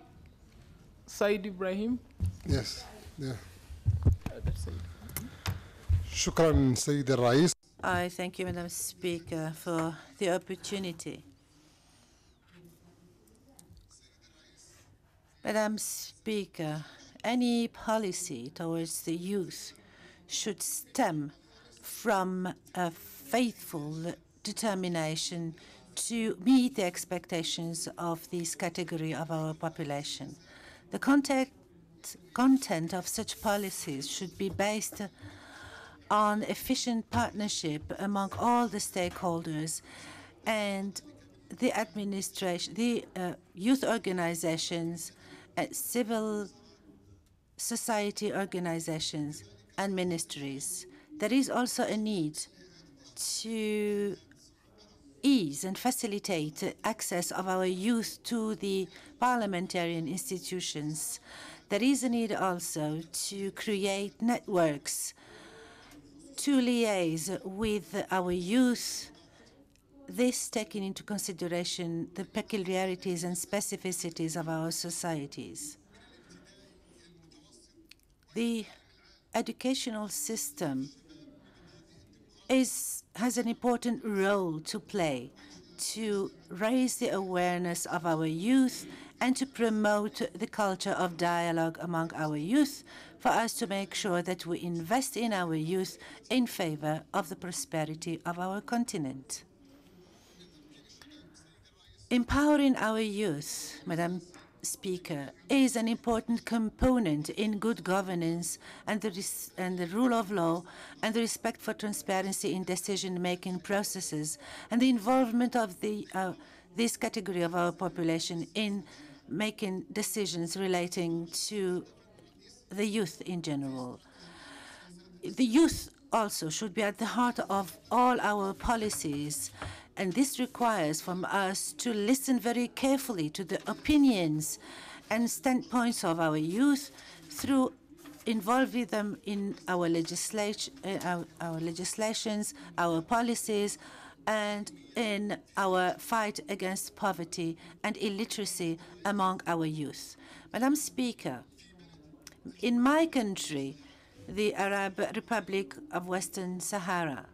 Said Ibrahim. Yes. Yeah. Shukran, Sayyid al-Rais. I thank you, Madam Speaker, for the opportunity. Madam Speaker, any policy towards the youth should stem from a faithful determination to meet the expectations of this category of our population. The content of such policies should be based on efficient partnership among all the stakeholders and the administration, the youth organizations, civil society organizations and ministries. There is also a need to ease and facilitate access of our youth to the parliamentarian institutions. There is a need also to create networks to liaise with our youth, this taking into consideration the peculiarities and specificities of our societies. The educational system has an important role to play to raise the awareness of our youth and to promote the culture of dialogue among our youth, for us to make sure that we invest in our youth in favor of the prosperity of our continent. Empowering our youth, Madam Speaker, is an important component in good governance and the rule of law and the respect for transparency in decision-making processes and the involvement of this category of our population in making decisions relating to the youth in general. The youth also should be at the heart of all our policies, and this requires from us to listen very carefully to the opinions and standpoints of our youth through involving them in our legislations, our policies, and in our fight against poverty and illiteracy among our youth. Madam Speaker, in my country, the Arab Republic of Western Sahara,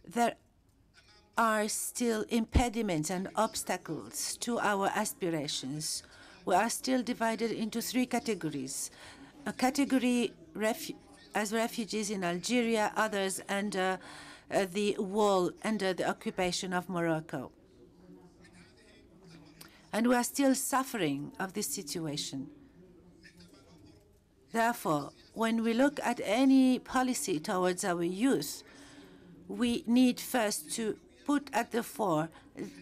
there are still impediments and obstacles to our aspirations. We are still divided into three categories. A category as refugees in Algeria, others under the wall, under the occupation of Morocco. And we are still suffering of this situation. Therefore, when we look at any policy towards our youth, we need first to put at the fore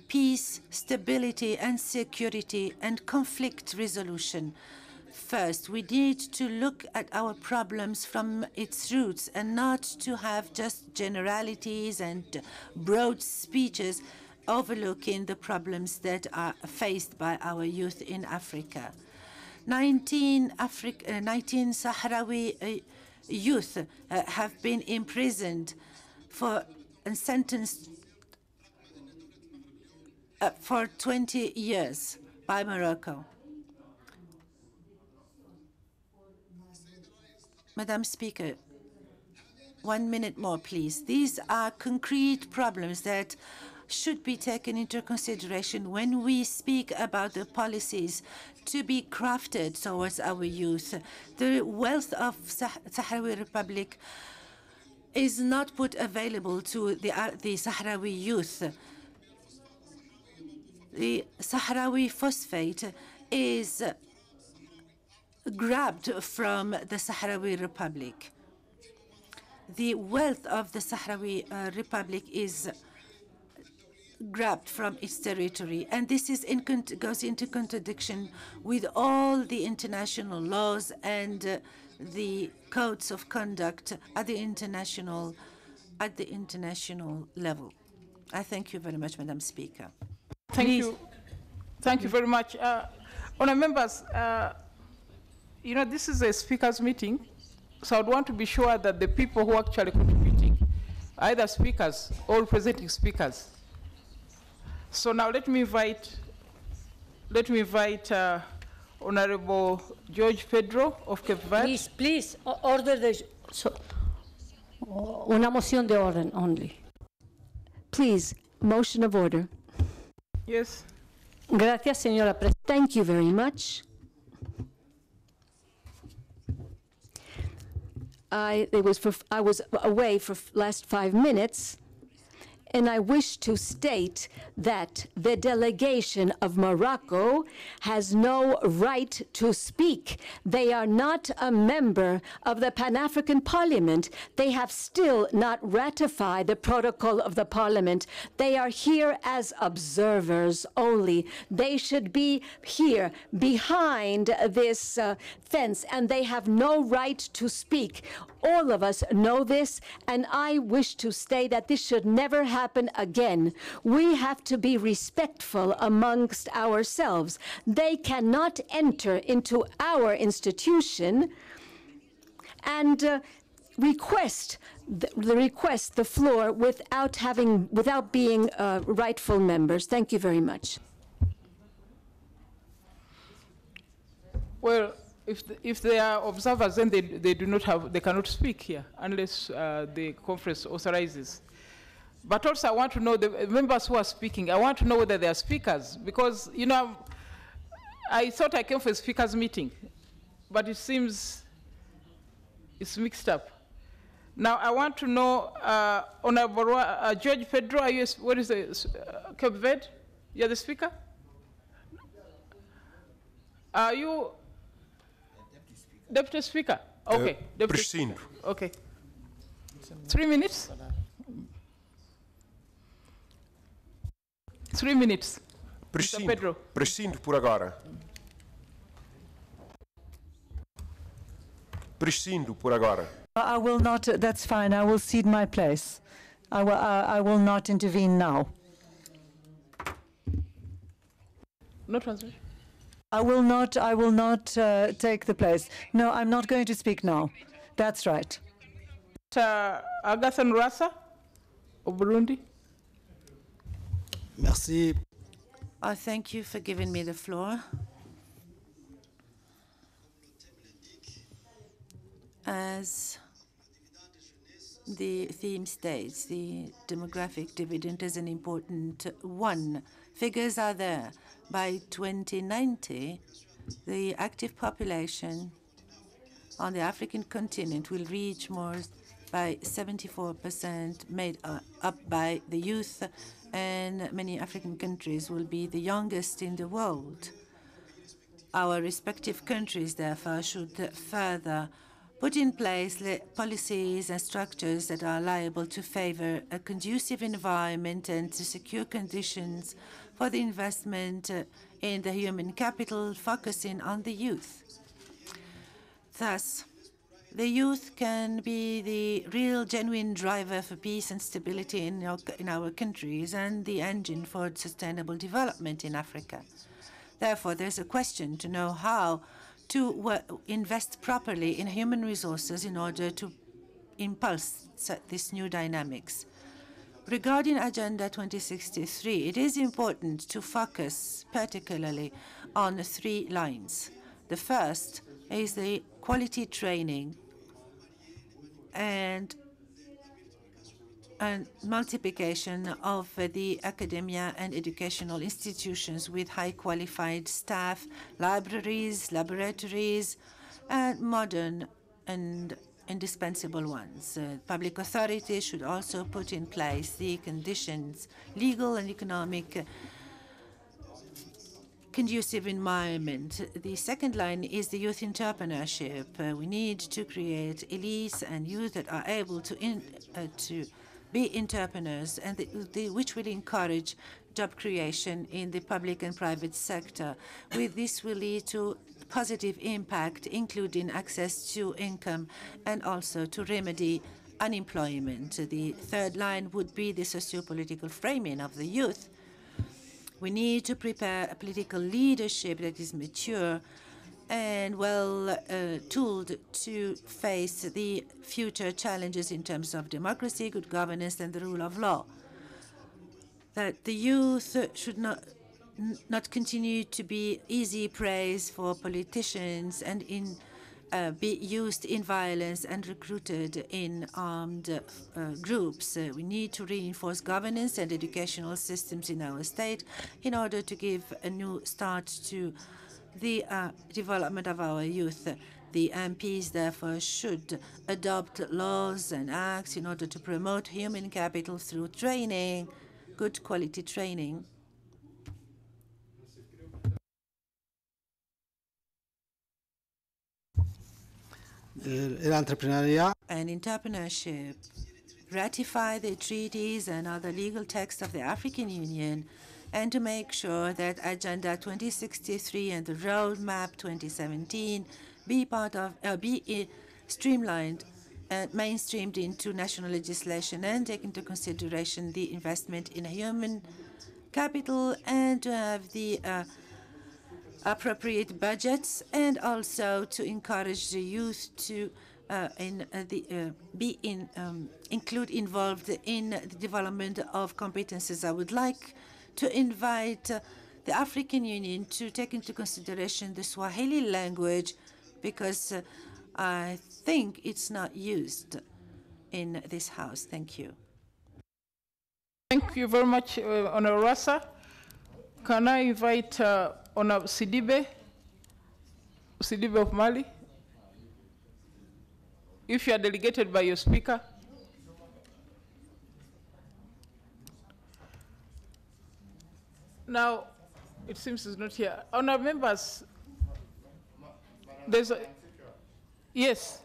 peace, stability, and security, and conflict resolution. First, we need to look at our problems from its roots and not to have just generalities and broad speeches overlooking the problems that are faced by our youth in Africa. 19 Sahrawi youth have been imprisoned and sentenced for 20 years by Morocco. Madam Speaker, 1 minute more, please. These are concrete problems that should be taken into consideration when we speak about the policies to be crafted towards our youth. The wealth of Sahrawi Republic is not put available to the Sahrawi youth. The Sahrawi phosphate is grabbed from the Sahrawi Republic. The wealth of the Sahrawi Republic is grabbed from its territory, and this goes into contradiction with all the international laws and the codes of conduct at the international level. I thank you very much, Madam Speaker. Thank you. Thank you very much. Honourable members, you know, this is a speakers' meeting, so I'd want to be sure that the people who are actually contributing, either speakers or presenting speakers. So now let me invite Honorable George Pedro of Cape Verde. Please, order the... una moción de orden only. Please, motion of order. Yes. Gracias, señora Presidenta. Thank you very much. I was away for last 5 minutes, and I wish to state that the delegation of Morocco has no right to speak. They are not a member of the Pan-African Parliament. They have still not ratified the protocol of the Parliament. They are here as observers only. They should be here behind this fence, and they have no right to speak. All of us know this, and I wish to state that this should never happen again. We have to be respectful amongst ourselves. They cannot enter into our institution and request the floor without being rightful members. Thank you very much. Well, if they are observers, then they cannot speak here unless the conference authorizes. But also, I want to know the members who are speaking. I want to know whether they are speakers, because I thought I came for a speakers meeting, but it seems it's mixed up. Now I want to know, Honorable George Pedro, are you? What is the Cape Verde? You're the speaker. Are you? Deputy Speaker. Okay. Prescindo. Okay. 3 minutes. 3 minutes. Mr. Pedro. Prescindo por agora. Prescindo por agora. I will not, that's fine, I will cede my place. I will not intervene now. No translation. I will not take the place. No, I'm not going to speak now. That's right. Agathon Rwasa of Burundi. Merci. I thank you for giving me the floor. As the theme states, the demographic dividend is an important one. Figures are there. By 2090, the active population on the African continent will reach more by 74%, made up by the youth, and many African countries will be the youngest in the world. Our respective countries, therefore, should further put in place policies and structures that are liable to favor a conducive environment and to secure conditions for the investment in the human capital, focusing on the youth. Thus, the youth can be the real, genuine driver for peace and stability in our countries and the engine for sustainable development in Africa. Therefore, there's a question to know how to invest properly in human resources in order to impulse these new dynamics. Regarding Agenda 2063, it is important to focus particularly on 3 lines. The first is the quality training and multiplication of the academia and educational institutions with high qualified staff, libraries, laboratories, and modern and indispensable ones. Public authorities should also put in place the conditions, legal and economic, conducive environment. The second line is the youth entrepreneurship. We need to create elites and youth that are able to be entrepreneurs, and which will encourage job creation in the public and private sector. This will lead to positive impact, including access to income and also to remedy unemployment. The third line would be the socio-political framing of the youth. We need to prepare a political leadership that is mature and well-tooled to face the future challenges in terms of democracy, good governance, and the rule of law. That the youth should not continue to be easy prey for politicians and be used in violence and recruited in armed groups. We need to reinforce governance and educational systems in our state in order to give a new start to the development of our youth. The MPs, therefore, should adopt laws and acts in order to promote human capital through training, good quality training. And entrepreneurship. Ratify the treaties and other legal texts of the African Union, and to make sure that Agenda 2063 and the Roadmap 2017 be streamlined and mainstreamed into national legislation, and take into consideration the investment in human capital, and to have the appropriate budgets, and also to encourage the youth to involved in the development of competences. I would like to invite the African Union to take into consideration the Swahili language, because I think it's not used in this House. Thank you. Thank you very much, Honorable Rasa. Can I invite Honorable Sidibe of Mali? If you are delegated by your speaker. Now, it seems it's not here. Honourable members, there's a, yes.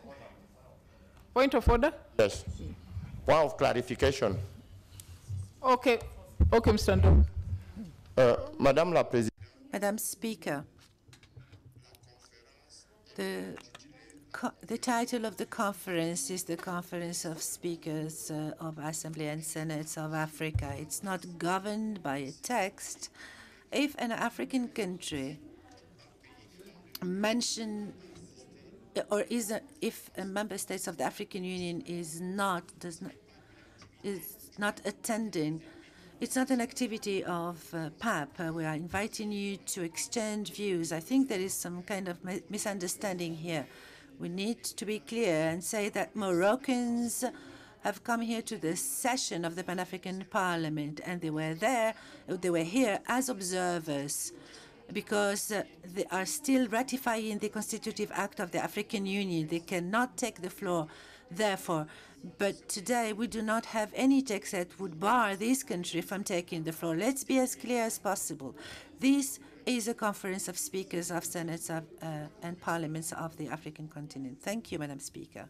Point of order? Yes. One of clarification. Okay. Okay, Mr. Ndo. Madame la Présidente. Madam Speaker, the title of the conference is the Conference of Speakers of Assembly and Senates of Africa. It's not governed by a text. If an African country if a member state of the African Union is not attending, it's not an activity of PAP. We are inviting you to exchange views. I think there is some kind of misunderstanding here. We need to be clear and say that Moroccans have come here to the session of the Pan-African Parliament, and they were here as observers, because they are still ratifying the Constitutive Act of the African Union. They cannot take the floor, therefore. But today, we do not have any text that would bar this country from taking the floor. Let's be as clear as possible. This is a conference of speakers of senates and parliaments of the African continent. Thank you, Madam Speaker.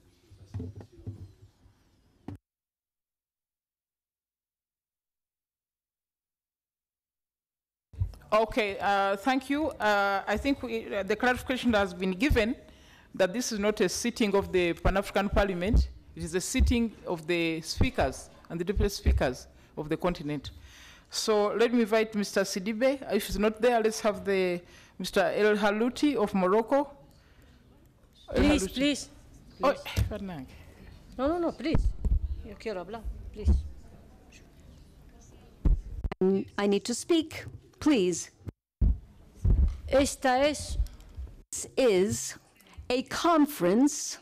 Okay, thank you. I think the clarification has been given that this is not a sitting of the Pan-African Parliament. It is a sitting of the speakers and the deputy speakers of the continent. So let me invite Mr. Sidibe. If he's not there, let's have the Mr. El Halouti of Morocco. Please, please. Oh, no, please. Yo quiero hablar, please. I need to speak, please. This is a conference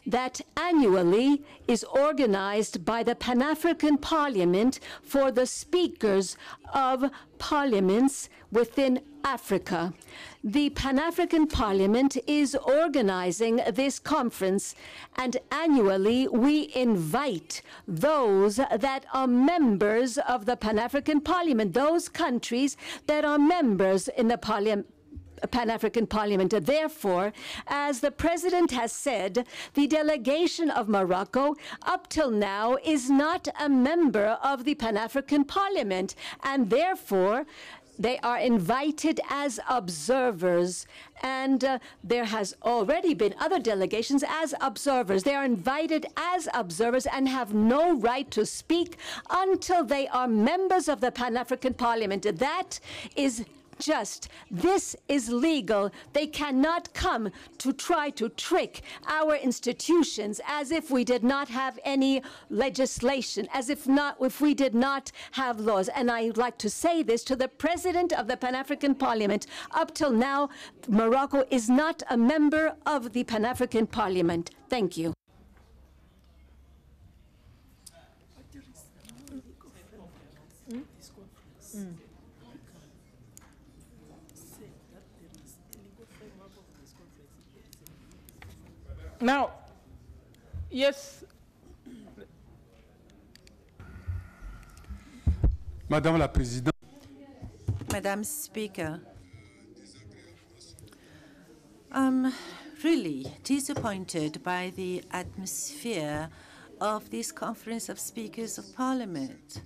that annually is organized by the Pan-African Parliament for the speakers of parliaments within Africa. The Pan-African Parliament is organizing this conference, and annually we invite those that are members of the Pan-African Parliament, those countries that are members in the Pan-African Parliament. Therefore, as the President has said, the delegation of Morocco up till now is not a member of the Pan-African Parliament, and therefore they are invited as observers, and there has already been other delegations as observers. They are invited as observers and have no right to speak until they are members of the Pan-African Parliament. That is just. This is legal. They cannot come to try to trick our institutions as if we did not have any legislation, as if we did not have laws. And I'd like to say this to the President of the Pan-African Parliament. Up till now, Morocco is not a member of the Pan-African Parliament. Thank you. Now, yes. Madame la Présidente. Madam Speaker, I'm really disappointed by the atmosphere of this Conference of Speakers of Parliament.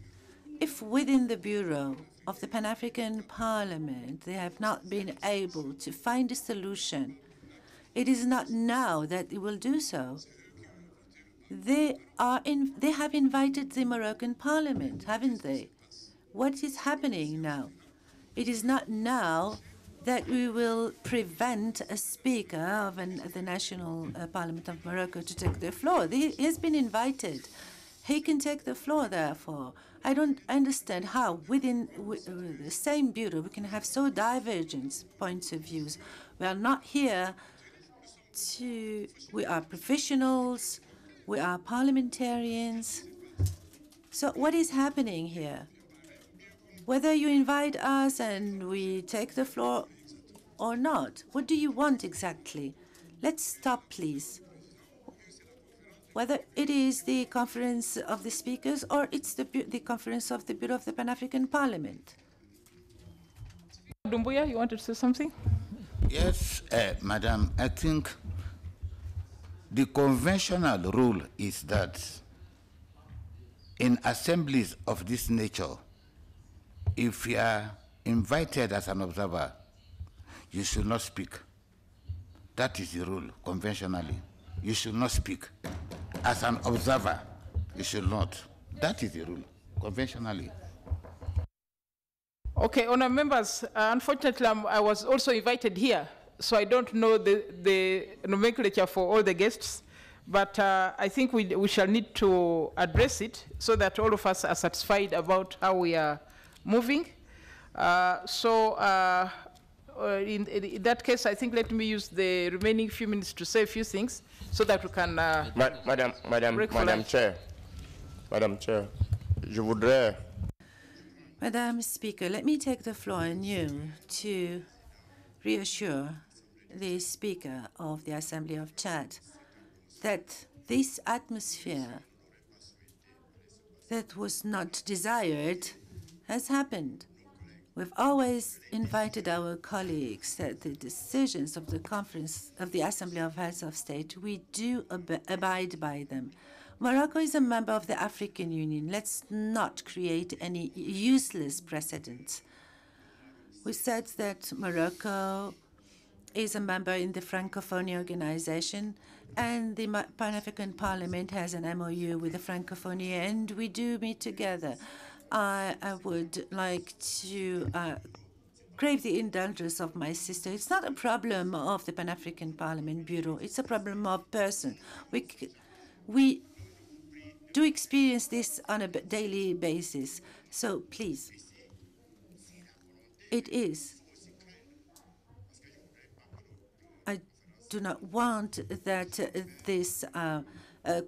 If within the Bureau of the Pan-African Parliament they have not been able to find a solution, it is not now that they will do so. They have invited the Moroccan Parliament, haven't they? What is happening now? It is not now that we will prevent a speaker of the National Parliament of Morocco to take the floor. He has been invited. He can take the floor, therefore. I don't understand how within the same bureau we can have so divergent points of views. We are not here we are professionals, we are parliamentarians. So what is happening here? Whether you invite us and we take the floor or not, what do you want exactly? Let's stop, please. Whether it is the Conference of the Speakers or it's the Conference of the Bureau of the Pan-African Parliament. Doumbouya, you wanted to say something? Yes, Madam, I think the conventional rule is that in assemblies of this nature, if you are invited as an observer, you should not speak. That is the rule, conventionally. You should not speak. As an observer, you should not. That is the rule, conventionally. Okay, honourable members, unfortunately, I was also invited here, so I don't know the nomenclature for all the guests, but I think we shall need to address it so that all of us are satisfied about how we are moving. In that case, I think let me use the remaining few minutes to say a few things so that we can... Madam Chair, je voudrais... Madam Speaker, let me take the floor anew to reassure the Speaker of the Assembly of Chad that this atmosphere that was not desired has happened. We've always invited our colleagues that the decisions of the Conference of the Assembly of Heads of State, we do abide by them. Morocco is a member of the African Union. Let's not create any useless precedents. We said that Morocco is a member in the Francophonie organization, and the Pan-African Parliament has an MOU with the Francophonie, and we do meet together. I would like to crave the indulgence of my sister. It's not a problem of the Pan-African Parliament Bureau. It's a problem of person. We do experience this on a daily basis. So please, it is. I do not want that this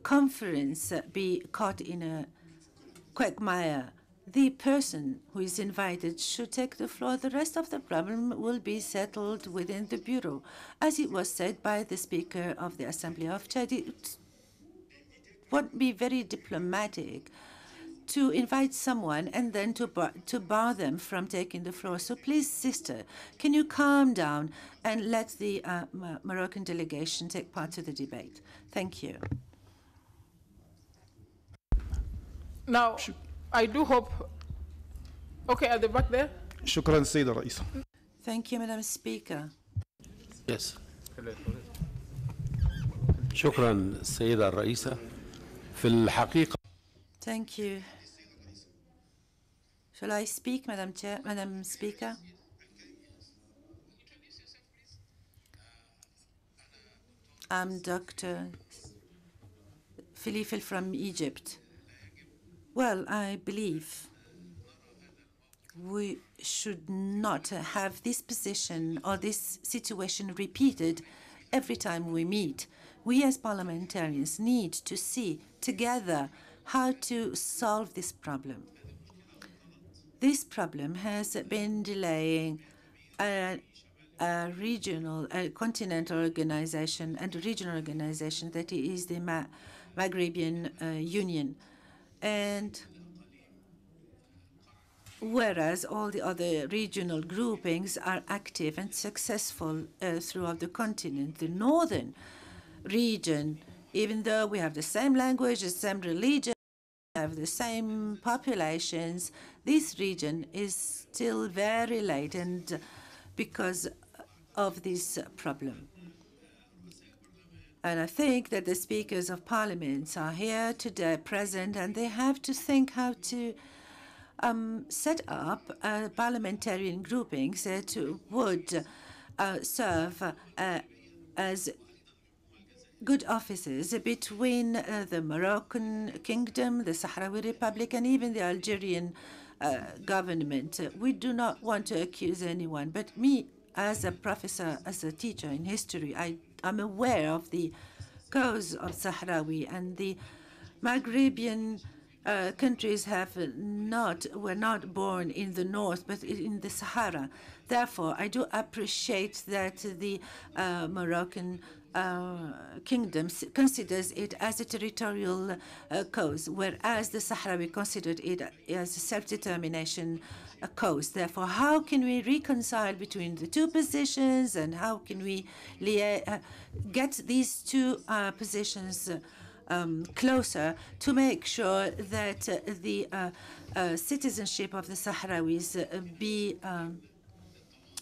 conference be caught in a quagmire. The person who is invited should take the floor. The rest of the problem will be settled within the Bureau. As it was said by the Speaker of the Assembly of Chad, it won't be very diplomatic to invite someone and then to bar them from taking the floor. So please, sister, can you calm down and let the Moroccan delegation take part in the debate? Thank you. Now, I do hope... Okay, at the back there. شكرا سيدة الرئيسة. Thank you, Madam Speaker. Yes. شكرا سيدة الرئيسة. في الحقيقة. Thank you. Shall I speak, Madam Speaker? I'm Dr. Philippe from Egypt. Well, I believe we should not have this position or this situation repeated every time we meet. We as parliamentarians need to see together how to solve this problem. This problem has been delaying regional, continental organization and regional organization that is the Maghrebian Union. And whereas all the other regional groupings are active and successful throughout the continent, the northern region, even though we have the same language, the same religion, have the same populations, this region is still very late, and because of this problem. And I think that the speakers of parliaments are here today present, and they have to think how to set up parliamentarian groupings that would serve as good offices between the Moroccan Kingdom, the Sahrawi Republic, and even the Algerian government. We do not want to accuse anyone, but me, as a professor, as a teacher in history, I'm aware of the cause of Sahrawi, and the Maghrebian countries were not born in the north, but in the Sahara. Therefore, I do appreciate that the Moroccan Kingdom considers it as a territorial cause, whereas the Sahrawi considered it as a self-determination cause. Therefore, how can we reconcile between the two positions, and how can we get these two positions closer to make sure that the citizenship of the Sahrawis be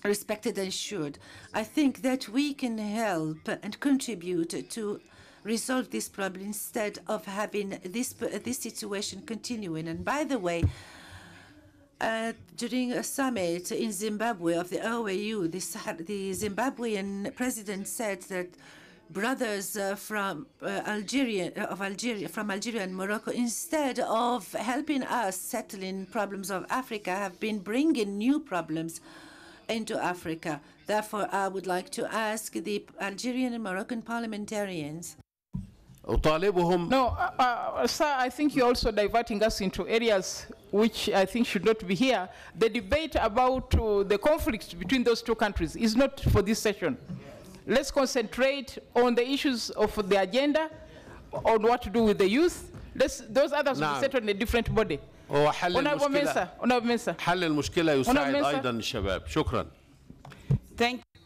respected and assured? I think that we can help and contribute to resolve this problem instead of having this situation continuing. And by the way, during a summit in Zimbabwe of the OAU, the Zimbabwean president said that brothers from Algeria and Morocco, instead of helping us settling problems of Africa, have been bringing new problems into Africa. Therefore, I would like to ask the Algerian and Moroccan parliamentarians. No, sir, I think you're also diverting us into areas which I think should not be here. The debate about the conflict between those two countries is not for this session. Let's concentrate on the issues of the agenda, on what to do with the youth. Those others will be set on a different body. Honorable Minister. حل المشكلة يساعد أيضا الشباب. شكرا. Thank you,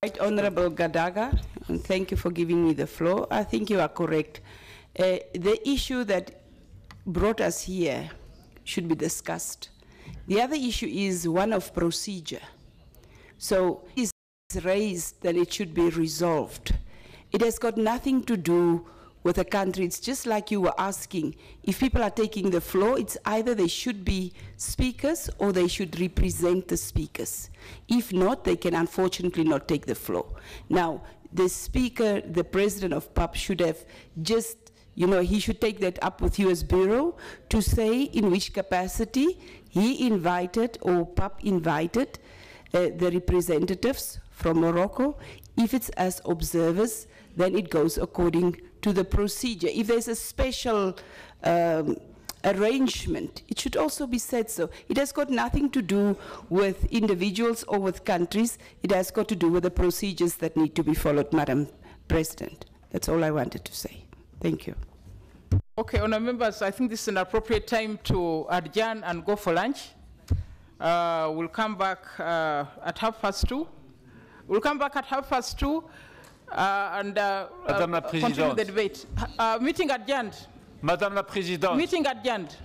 Right Honorable Gadaga, and thank you for giving me the floor. I think you are correct. The issue that brought us here should be discussed. The other issue is one of procedure. So it's raised that it should be resolved. It has got nothing to do with a country. It's just like you were asking, if people are taking the floor, it's either they should be speakers or they should represent the speakers. If not, they can unfortunately not take the floor. Now, the speaker, the president of PAP, should have just, he should take that up with US Bureau to say in which capacity he invited or PAP invited the representatives from Morocco. If it's as observers, then it goes according to the procedure. If there's a special arrangement, it should also be said so. It has got nothing to do with individuals or with countries. It has got to do with the procedures that need to be followed, Madam President. That's all I wanted to say. Thank you. Okay, honourable members, I think this is an appropriate time to adjourn and go for lunch. We'll come back at 2:30. We'll come back at 2:30 and continue the debate. Meeting adjourned. Madame la Présidente. Meeting adjourned.